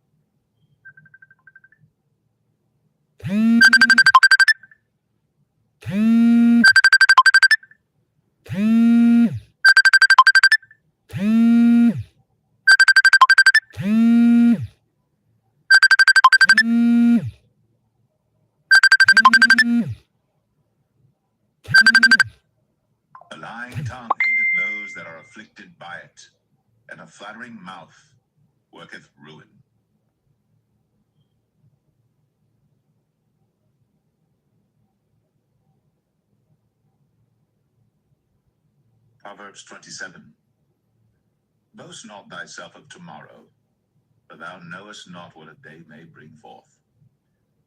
A lying tongue hateth those that are afflicted by it, and a flattering mouth worketh ruin. Proverbs 27. Boast not thyself of tomorrow, for thou knowest not what a day may bring forth.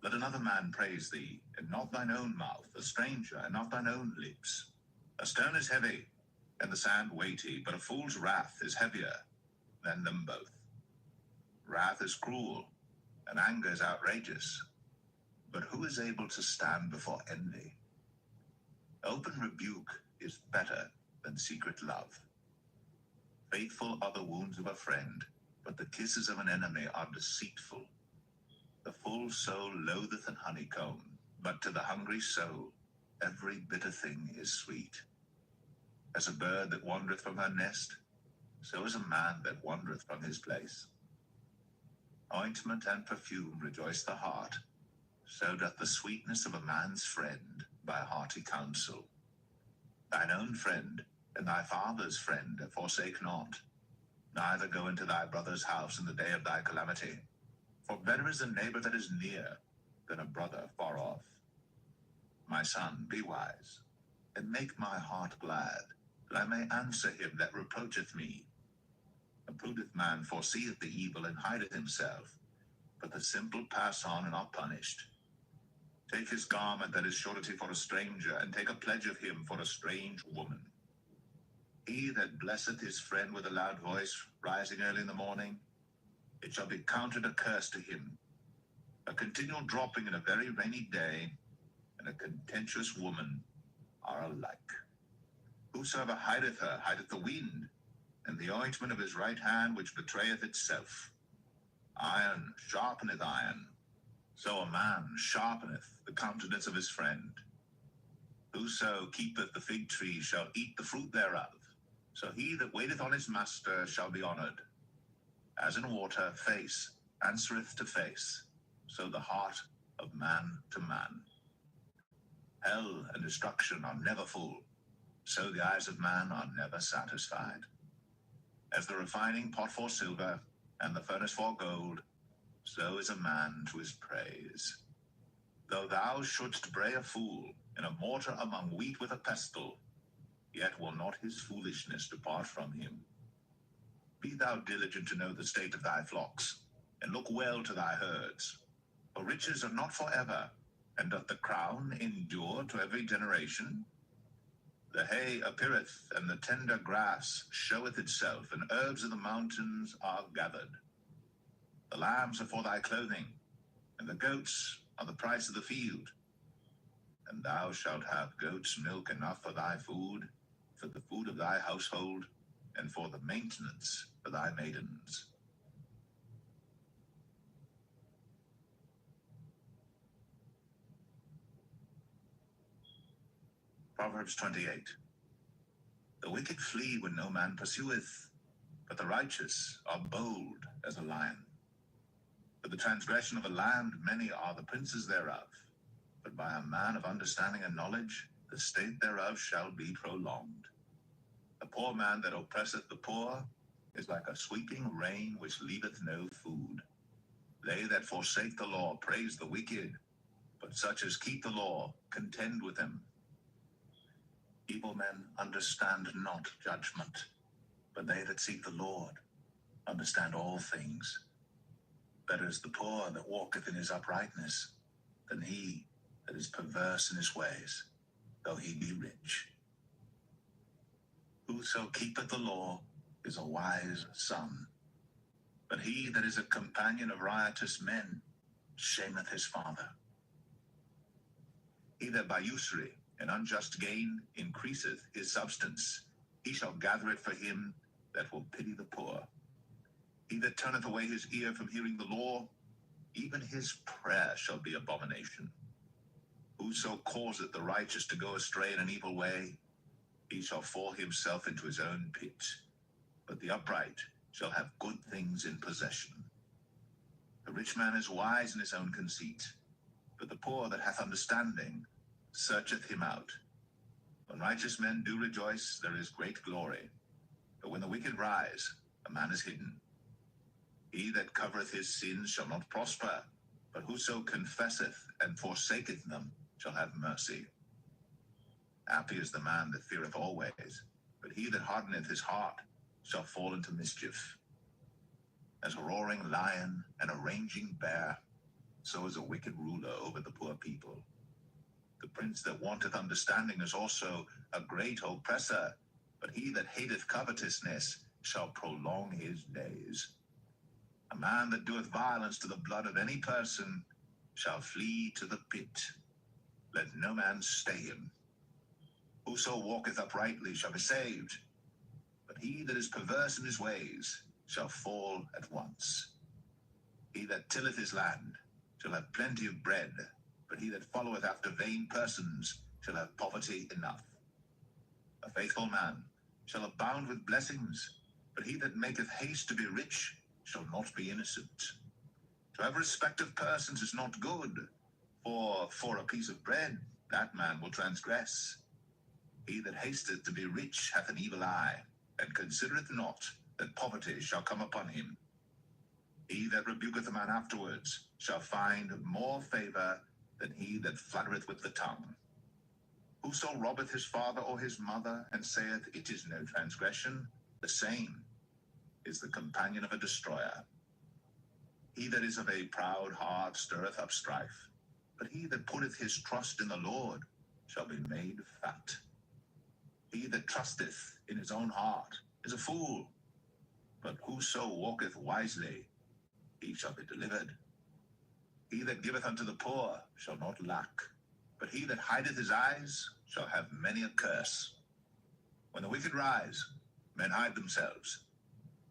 Let another man praise thee, and not thine own mouth, a stranger, and not thine own lips. A stone is heavy, and the sand weighty, but a fool's wrath is heavier than them both. Wrath is cruel, and anger is outrageous, but who is able to stand before envy? Open rebuke is better than secret love. Faithful are the wounds of a friend, but the kisses of an enemy are deceitful. The full soul loatheth an honeycomb, but to the hungry soul every bitter thing is sweet. As a bird that wandereth from her nest, so is a man that wandereth from his place. Ointment and perfume rejoice the heart, so doth the sweetness of a man's friend by hearty counsel. Thine own friend and thy father's friend forsake not, neither go into thy brother's house in the day of thy calamity. For better is a neighbor that is near than a brother far off. My son, be wise, and make my heart glad, that I may answer him that reproacheth me. A prudent man foreseeth the evil and hideth himself, but the simple pass on and are punished. Take his garment that is surety for a stranger, and take a pledge of him for a strange woman. He that blesseth his friend with a loud voice, rising early in the morning, it shall be counted a curse to him. A continual dropping in a very rainy day, and a contentious woman are alike. Whosoever hideth her hideth the wind, and the ointment of his right hand which betrayeth itself. Iron sharpeneth iron, so a man sharpeneth the countenance of his friend. Whoso keepeth the fig tree shall eat the fruit thereof, so he that waiteth on his master shall be honored. As in water face answereth to face, so the heart of man to man. Hell and destruction are never full, so the eyes of man are never satisfied. As the refining pot for silver, and the furnace for gold, so is a man to his praise. Though thou shouldst bray a fool in a mortar among wheat with a pestle, yet will not his foolishness depart from him. Be thou diligent to know the state of thy flocks, and look well to thy herds. For riches are not forever, and doth the crown endure to every generation? The hay appeareth, and the tender grass showeth itself, and herbs of the mountains are gathered. The lambs are for thy clothing, and the goats are the price of the field. And thou shalt have goats' milk enough for thy food, for the food of thy household, and for the maintenance for thy maidens. Proverbs 28. The wicked flee when no man pursueth, but the righteous are bold as a lion. For the transgression of a land many are the princes thereof, but by a man of understanding and knowledge the state thereof shall be prolonged. The poor man that oppresseth the poor is like a sweeping rain which leaveth no food. They that forsake the law praise the wicked, but such as keep the law contend with them. Evil men understand not judgment, but they that seek the Lord understand all things. Better is the poor that walketh in his uprightness than he that is perverse in his ways, though he be rich. Whoso keepeth the law is a wise son, but he that is a companion of riotous men shameth his father. He that by usury and unjust gain increaseth his substance, he shall gather it for him that will pity the poor. He that turneth away his ear from hearing the law, even his prayer shall be abomination. Whoso causeth the righteous to go astray in an evil way, he shall fall himself into his own pit, but the upright shall have good things in possession. The rich man is wise in his own conceit, but the poor that hath understanding searcheth him out. When righteous men do rejoice, there is great glory, but when the wicked rise, a man is hidden. He that covereth his sins shall not prosper, but whoso confesseth and forsaketh them shall have mercy. Happy is the man that feareth always, but he that hardeneth his heart shall fall into mischief. As a roaring lion and a raging bear, so is a wicked ruler over the poor people. The prince that wanteth understanding is also a great oppressor, but he that hateth covetousness shall prolong his days. A man that doeth violence to the blood of any person shall flee to the pit. Let no man stay him. Whoso walketh uprightly shall be saved, but he that is perverse in his ways shall fall at once. He that tilleth his land shall have plenty of bread, but he that followeth after vain persons shall have poverty enough. A faithful man shall abound with blessings, but he that maketh haste to be rich shall not be innocent. To have respect of persons is not good, for a piece of bread that man will transgress. He that hasteth to be rich hath an evil eye, and considereth not that poverty shall come upon him. He that rebuketh a man afterwards shall find more favor than he that flattereth with the tongue. Whoso robbeth his father or his mother, and saith, It is no transgression, the same is the companion of a destroyer. He that is of a proud heart stirreth up strife, but he that putteth his trust in the Lord shall be made fat. He that trusteth in his own heart is a fool, but whoso walketh wisely, he shall be delivered. He that giveth unto the poor shall not lack, but he that hideth his eyes shall have many a curse. When the wicked rise, men hide themselves,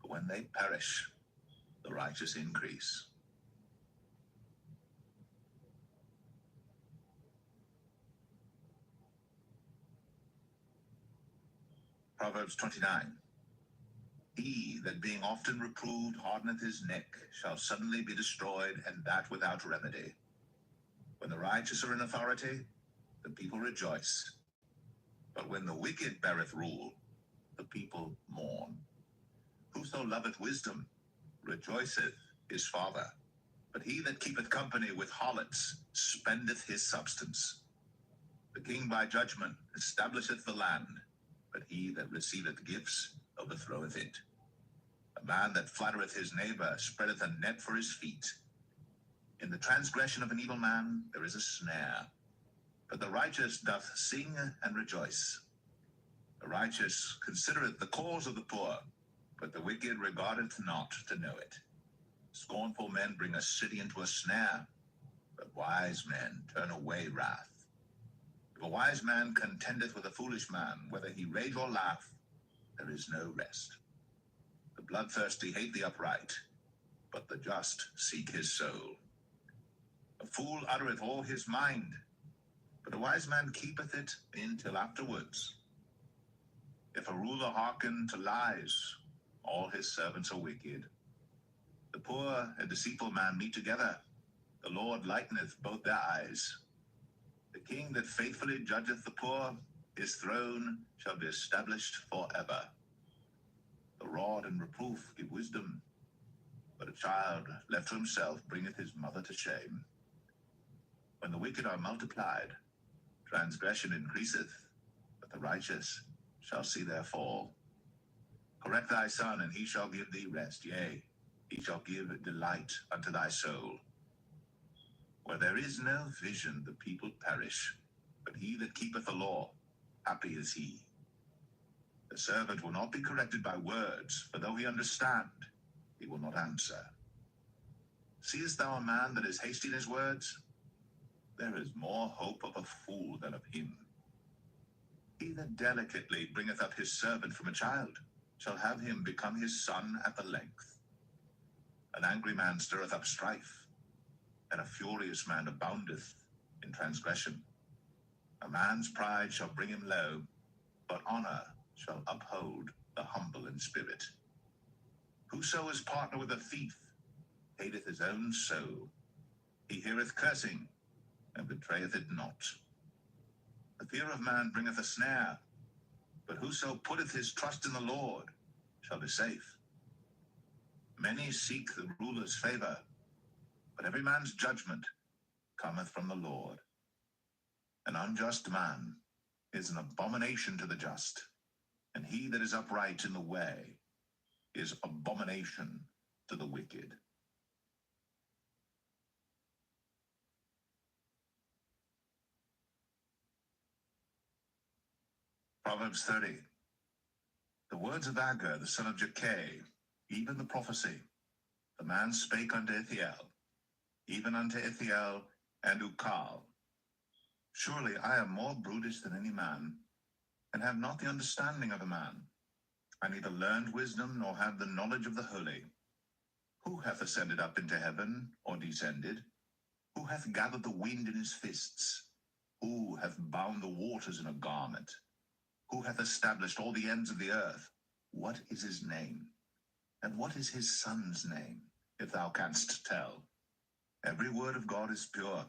but when they perish, the righteous increase. Proverbs 29. He that being often reproved hardeneth his neck shall suddenly be destroyed, and that without remedy. When the righteous are in authority, the people rejoice. But when the wicked beareth rule, the people mourn. Whoso loveth wisdom rejoiceth his father, but he that keepeth company with harlots spendeth his substance. The king by judgment establisheth the land, but he that receiveth gifts overthroweth it. A man that flattereth his neighbor spreadeth a net for his feet. In the transgression of an evil man there is a snare, but the righteous doth sing and rejoice. The righteous considereth the cause of the poor, but the wicked regardeth not to know it. Scornful men bring a city into a snare, but wise men turn away wrath. If a wise man contendeth with a foolish man, whether he rage or laugh, there is no rest. The bloodthirsty hate the upright, but the just seek his soul. A fool uttereth all his mind, but a wise man keepeth it until afterwards. If a ruler hearken to lies, all his servants are wicked. The poor and deceitful man meet together. The Lord lighteneth both their eyes. The king that faithfully judgeth the poor, his throne shall be established forever. The rod and reproof give wisdom, but a child left to himself bringeth his mother to shame. When the wicked are multiplied, transgression increaseth, but the righteous shall see their fall. Correct thy son, and he shall give thee rest, yea, he shall give delight unto thy soul. Where there is no vision, the people perish, but he that keepeth the law, happy is he. The servant will not be corrected by words, for though he understand, he will not answer. Seest thou a man that is hasty in his words? There is more hope of a fool than of him. He that delicately bringeth up his servant from a child shall have him become his son at the length. An angry man stirreth up strife, and a furious man aboundeth in transgression. A man's pride shall bring him low, but honor shall uphold the humble in spirit. Whoso is partner with a thief hateth his own soul. He heareth cursing, and betrayeth it not. The fear of man bringeth a snare, but whoso putteth his trust in the Lord shall be safe. Many seek the ruler's favor, but every man's judgment cometh from the Lord. An unjust man is an abomination to the just, and he that is upright in the way is abomination to the wicked. Proverbs 30. The words of Agur, the son of Jakeh, even the prophecy. The man spake unto Ithiel, even unto Ithiel and Ukal. Surely I am more brutish than any man, and have not the understanding of a man. I neither learned wisdom, nor have the knowledge of the holy. Who hath ascended up into heaven, or descended? Who hath gathered the wind in his fists? Who hath bound the waters in a garment? Who hath established all the ends of the earth? What is his name? And what is his son's name, if thou canst tell? Every word of God is pure.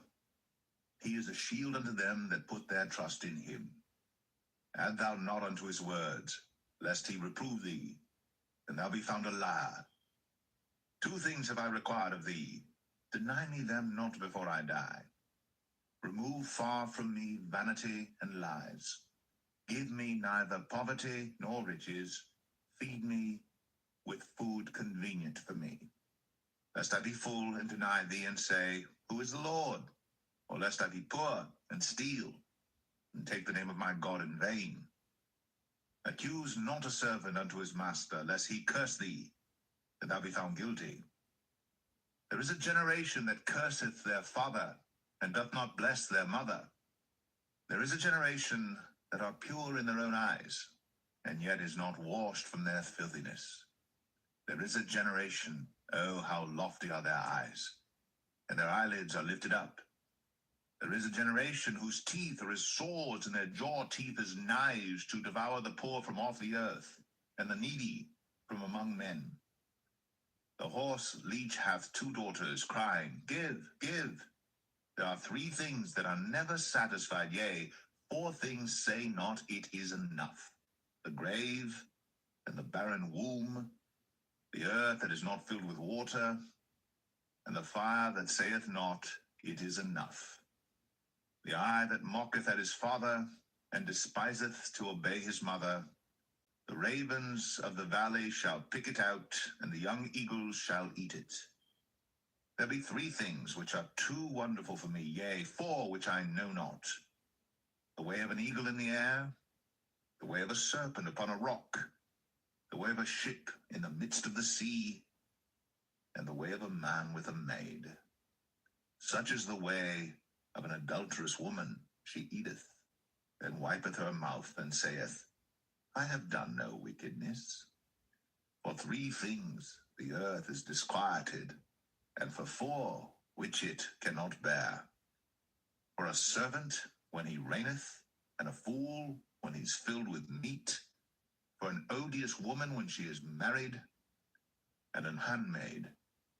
He is a shield unto them that put their trust in him. Add thou not unto his words, lest he reprove thee, and thou be found a liar. 2 things have I required of thee. Deny me them not before I die. Remove far from me vanity and lies. Give me neither poverty nor riches. Feed me with food convenient for me. Lest I be full and deny thee and say, Who is the Lord? Or lest I be poor and steal and take the name of my God in vain. Accuse not a servant unto his master, lest he curse thee, that thou be found guilty. There is a generation that curseth their father, and doth not bless their mother. There is a generation that are pure in their own eyes, and yet is not washed from their filthiness. There is a generation, oh, how lofty are their eyes, and their eyelids are lifted up. There is a generation whose teeth are as swords, and their jaw teeth as knives, to devour the poor from off the earth, and the needy from among men. The horse leech hath 2 daughters, crying, Give, give. There are 3 things that are never satisfied, yea, 4 things say not, It is enough. The grave, and the barren womb, the earth that is not filled with water, and the fire that saith not, It is enough. The eye that mocketh at his father, and despiseth to obey his mother. The ravens of the valley shall pick it out, and the young eagles shall eat it. There be 3 things which are too wonderful for me, yea, 4 which I know not. The way of an eagle in the air, the way of a serpent upon a rock, the way of a ship in the midst of the sea, and the way of a man with a maid. Such is the way of an adulterous woman. She eateth, and wipeth her mouth, and saith, I have done no wickedness. For 3 things the earth is disquieted, and for 4 which it cannot bear. For a servant when he reigneth, and a fool when he's filled with meat, for an odious woman when she is married, and an handmaid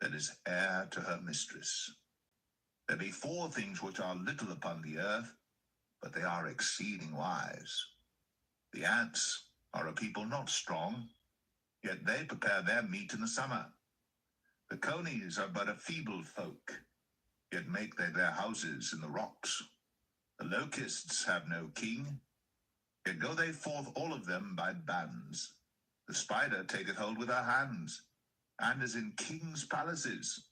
that is heir to her mistress. There be four things which are little upon the earth, but they are exceeding wise. The ants are a people not strong, yet they prepare their meat in the summer. The conies are but a feeble folk, yet make they their houses in the rocks. The locusts have no king, yet go they forth all of them by bands. The spider taketh hold with her hands, and is in kings' palaces.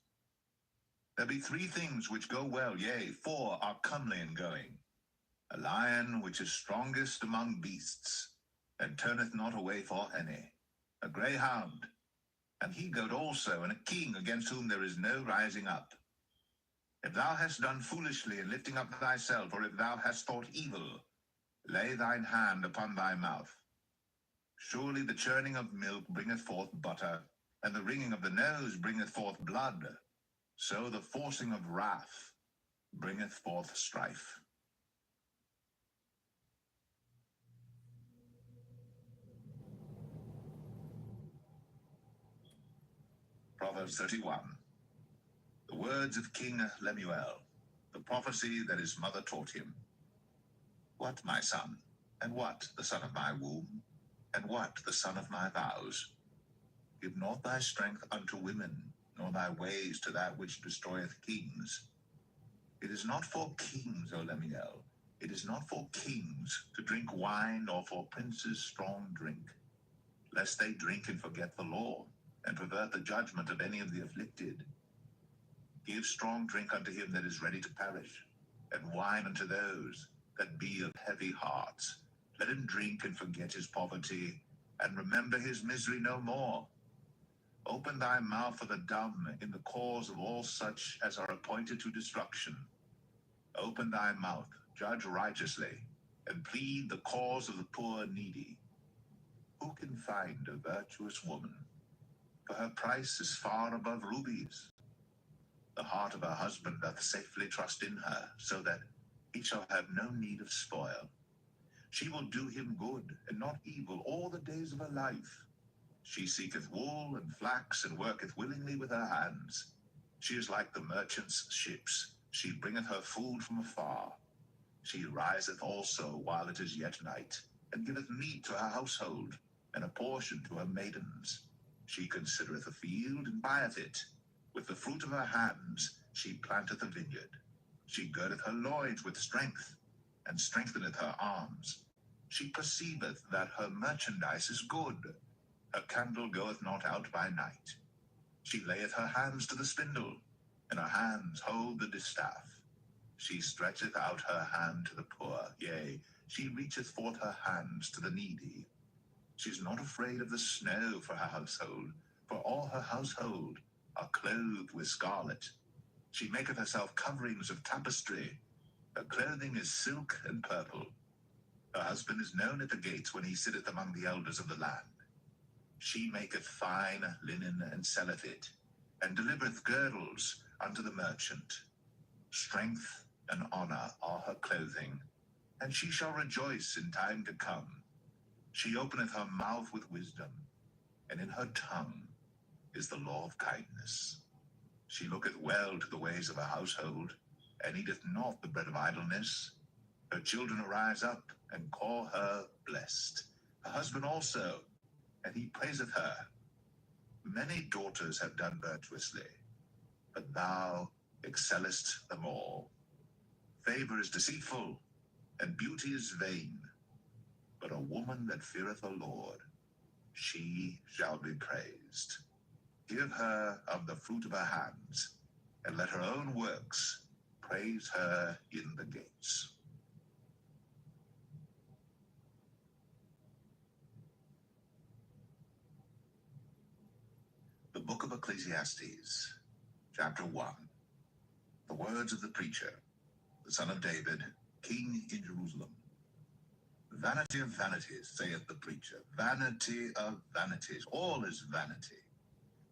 There be three things which go well, yea, four are comely in going. A lion which is strongest among beasts, and turneth not away for any. A greyhound, an he-goat also, and a king against whom there is no rising up. If thou hast done foolishly in lifting up thyself, or if thou hast thought evil, lay thine hand upon thy mouth. Surely the churning of milk bringeth forth butter, and the wringing of the nose bringeth forth blood. So the forcing of wrath bringeth forth strife. Proverbs 31. The words of King Lemuel, the prophecy that his mother taught him. What, my son, and what, the son of my womb, and what, the son of my vows? Give not thy strength unto women, nor thy ways to that which destroyeth kings. It is not for kings, O Lemuel, it is not for kings to drink wine, nor for princes strong drink, lest they drink and forget the law, and pervert the judgment of any of the afflicted. Give strong drink unto him that is ready to perish, and wine unto those that be of heavy hearts. Let him drink and forget his poverty, and remember his misery no more. Open thy mouth for the dumb in the cause of all such as are appointed to destruction. Open thy mouth, judge righteously, and plead the cause of the poor and needy. Who can find a virtuous woman? For her price is far above rubies. The heart of her husband doth safely trust in her, so that he shall have no need of spoil. She will do him good, and not evil, all the days of her life. She seeketh wool and flax, and worketh willingly with her hands. She is like the merchant's ships. She bringeth her food from afar. She riseth also while it is yet night, and giveth meat to her household, and a portion to her maidens. She considereth a field, and buyeth it. With the fruit of her hands she planteth a vineyard. She girdeth her loins with strength, and strengtheneth her arms. She perceiveth that her merchandise is good. Her candle goeth not out by night. She layeth her hands to the spindle, and her hands hold the distaff. She stretcheth out her hand to the poor, yea, she reacheth forth her hands to the needy. She is not afraid of the snow for her household, for all her household are clothed with scarlet. She maketh herself coverings of tapestry. Her clothing is silk and purple. Her husband is known at the gates when he sitteth among the elders of the land. She maketh fine linen and selleth it, and delivereth girdles unto the merchant. Strength and honor are her clothing, and she shall rejoice in time to come. She openeth her mouth with wisdom, and in her tongue is the law of kindness. She looketh well to the ways of her household, and eateth not the bread of idleness. Her children arise up and call her blessed. Her husband also, and he praiseth her. Many daughters have done virtuously, but thou excellest them all. Favor is deceitful, and beauty is vain, but a woman that feareth the Lord, she shall be praised. Give her of the fruit of her hands, and let her own works praise her in the gates. The Book of Ecclesiastes, chapter 1. The words of the preacher, the son of David, king in Jerusalem. Vanity of vanities, saith the preacher, vanity of vanities, all is vanity.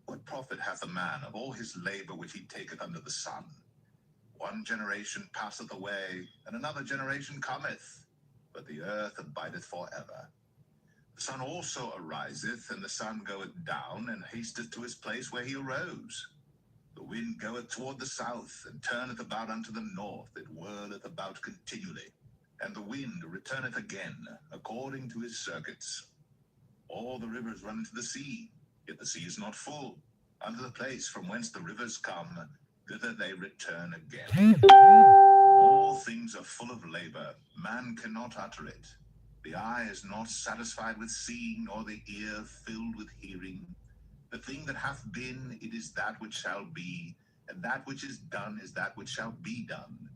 What profit hath a man of all his labor which he taketh under the sun? One generation passeth away, and another generation cometh, but the earth abideth forever. The sun also ariseth, and the sun goeth down, and hasteth to his place where he arose. The wind goeth toward the south, and turneth about unto the north. It whirleth about continually, and the wind returneth again, according to his circuits. All the rivers run into the sea, yet the sea is not full. Unto the place from whence the rivers come, thither they return again. All things are full of labor, man cannot utter it. The eye is not satisfied with seeing, nor the ear filled with hearing. The thing that hath been, it is that which shall be, and that which is done is that which shall be done.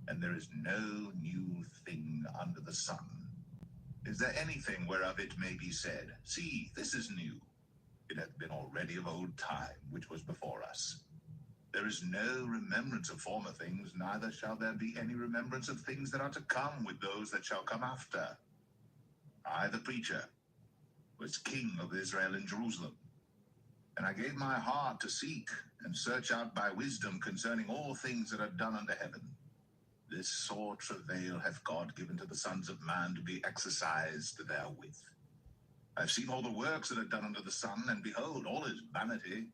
And there is no new thing under the sun. Is there anything whereof it may be said, See, this is new? It hath been already of old time, which was before us. There is no remembrance of former things, neither shall there be any remembrance of things that are to come with those that shall come after. I, the preacher, was king of Israel in Jerusalem. And I gave my heart to seek and search out by wisdom concerning all things that are done under heaven. This sore travail hath God given to the sons of man to be exercised therewith. I have seen all the works that are done under the sun, and behold, all is vanity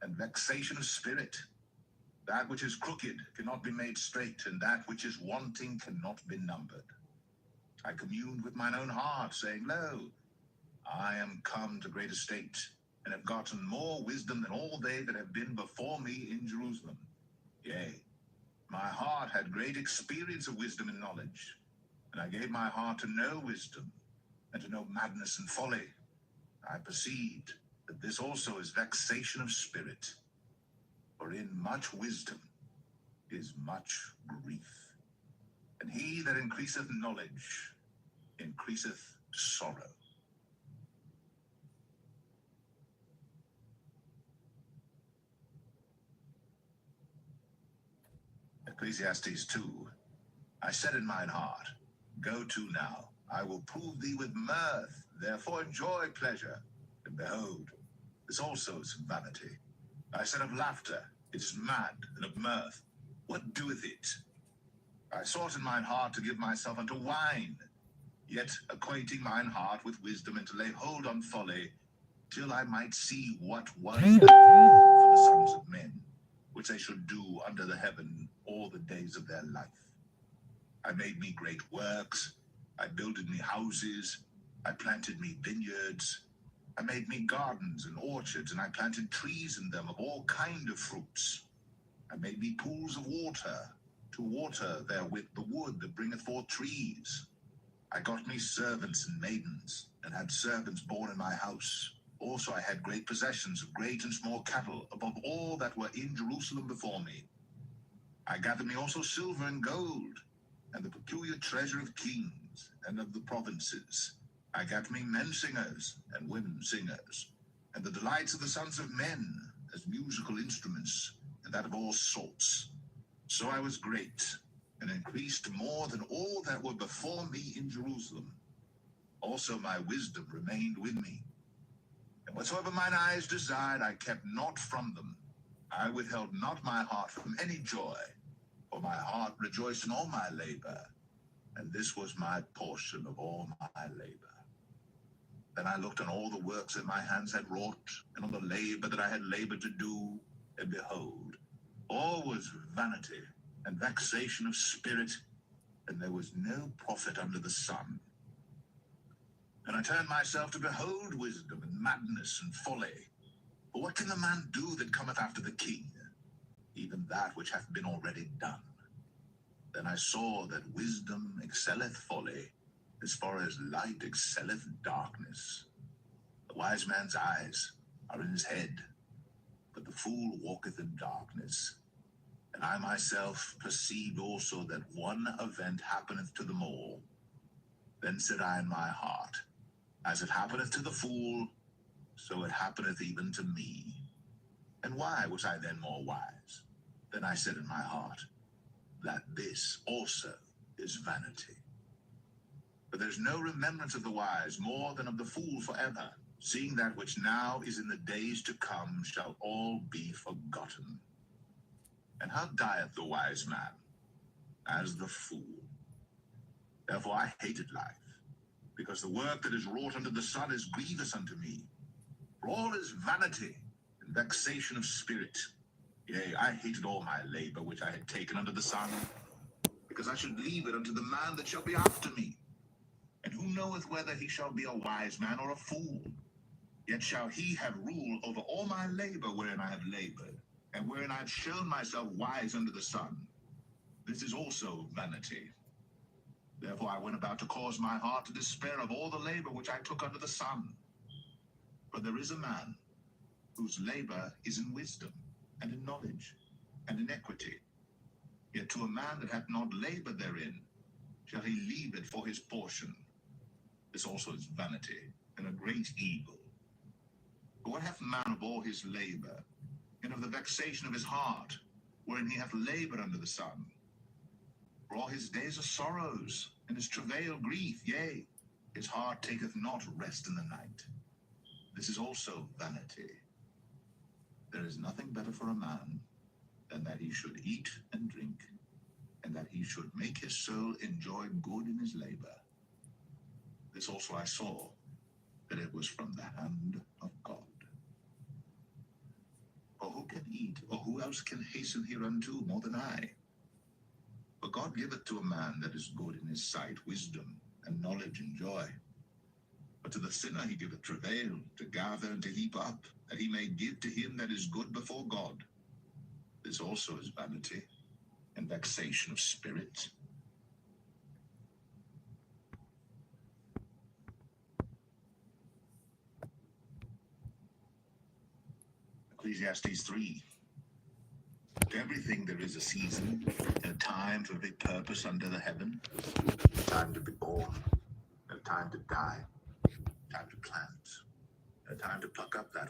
and vexation of spirit. That which is crooked cannot be made straight, and that which is wanting cannot be numbered. I communed with mine own heart, saying, Lo, I am come to great estate, and have gotten more wisdom than all they that have been before me in Jerusalem. Yea, my heart had great experience of wisdom and knowledge, and I gave my heart to know wisdom, and to know madness and folly. I perceived that this also is vexation of spirit. For in much wisdom is much grief, and he that increaseth knowledge increaseth sorrow. Ecclesiastes 2. I said in mine heart, Go to now, I will prove thee with mirth, therefore enjoy pleasure. And behold, this also is vanity. I said of laughter, it is mad, and of mirth, what doeth it? I sought in mine heart to give myself unto wine, yet acquainting mine heart with wisdom, and to lay hold on folly, till I might see what was the for the sons of men, which they should do under the heaven all the days of their life. I made me great works, I builded me houses, I planted me vineyards, I made me gardens and orchards, and I planted trees in them of all kind of fruits. I made me pools of water, to water therewith the wood that bringeth forth trees. I got me servants and maidens, and had servants born in my house. Also I had great possessions of great and small cattle, above all that were in Jerusalem before me. I gathered me also silver and gold, and the peculiar treasure of kings and of the provinces. I gat me men singers and women singers, and the delights of the sons of men as musical instruments, and that of all sorts. So I was great, and increased more than all that were before me in Jerusalem. Also my wisdom remained with me. And whatsoever mine eyes desired, I kept not from them. I withheld not my heart from any joy, for my heart rejoiced in all my labor, and this was my portion of all my labor. Then I looked on all the works that my hands had wrought, and on the labor that I had labored to do, and behold, all was vanity and vexation of spirit, and there was no profit under the sun. And I turned myself to behold wisdom and madness and folly. For what can the man do that cometh after the king? Even that which hath been already done. Then I saw that wisdom excelleth folly, as far as light excelleth darkness. The wise man's eyes are in his head, but the fool walketh in darkness. And I myself perceived also that one event happeneth to them all. Then said I in my heart, As it happeneth to the fool, so it happeneth even to me. And why was I then more wise? Then I said in my heart, that this also is vanity. But there's no remembrance of the wise more than of the fool forever, seeing that which now is in the days to come shall all be forgotten. And how dieth the wise man? As the fool. Therefore I hated life, because the work that is wrought under the sun is grievous unto me. For all is vanity and vexation of spirit. Yea, I hated all my labor which I had taken under the sun, because I should leave it unto the man that shall be after me. And who knoweth whether he shall be a wise man or a fool? Yet shall he have rule over all my labor wherein I have labored, and wherein I have shown myself wise under the sun. This is also vanity. Therefore I went about to cause my heart to despair of all the labor which I took under the sun. For there is a man whose labor is in wisdom, and in knowledge, and in equity. Yet to a man that hath not labored therein shall he leave it for his portion. This also is vanity, and a great evil. For what hath man of all his labor, and of the vexation of his heart, wherein he hath labored under the sun? For all his days are sorrows, and his travail grief, yea, his heart taketh not rest in the night. This is also vanity. There is nothing better for a man than that he should eat and drink, and that he should make his soul enjoy good in his labor. This also I saw, that it was from the hand of God. For who can eat, or who else can hasten hereunto more than I? For God giveth to a man that is good in his sight wisdom, and knowledge, and joy. But to the sinner he giveth travail, to gather and to heap up, that he may give to him that is good before God. This also is vanity, and vexation of spirit. Ecclesiastes 3. To everything there is a season, and a time for every purpose under the heaven. A time to be born, and a time to die, a time to plant, and a time to pluck up that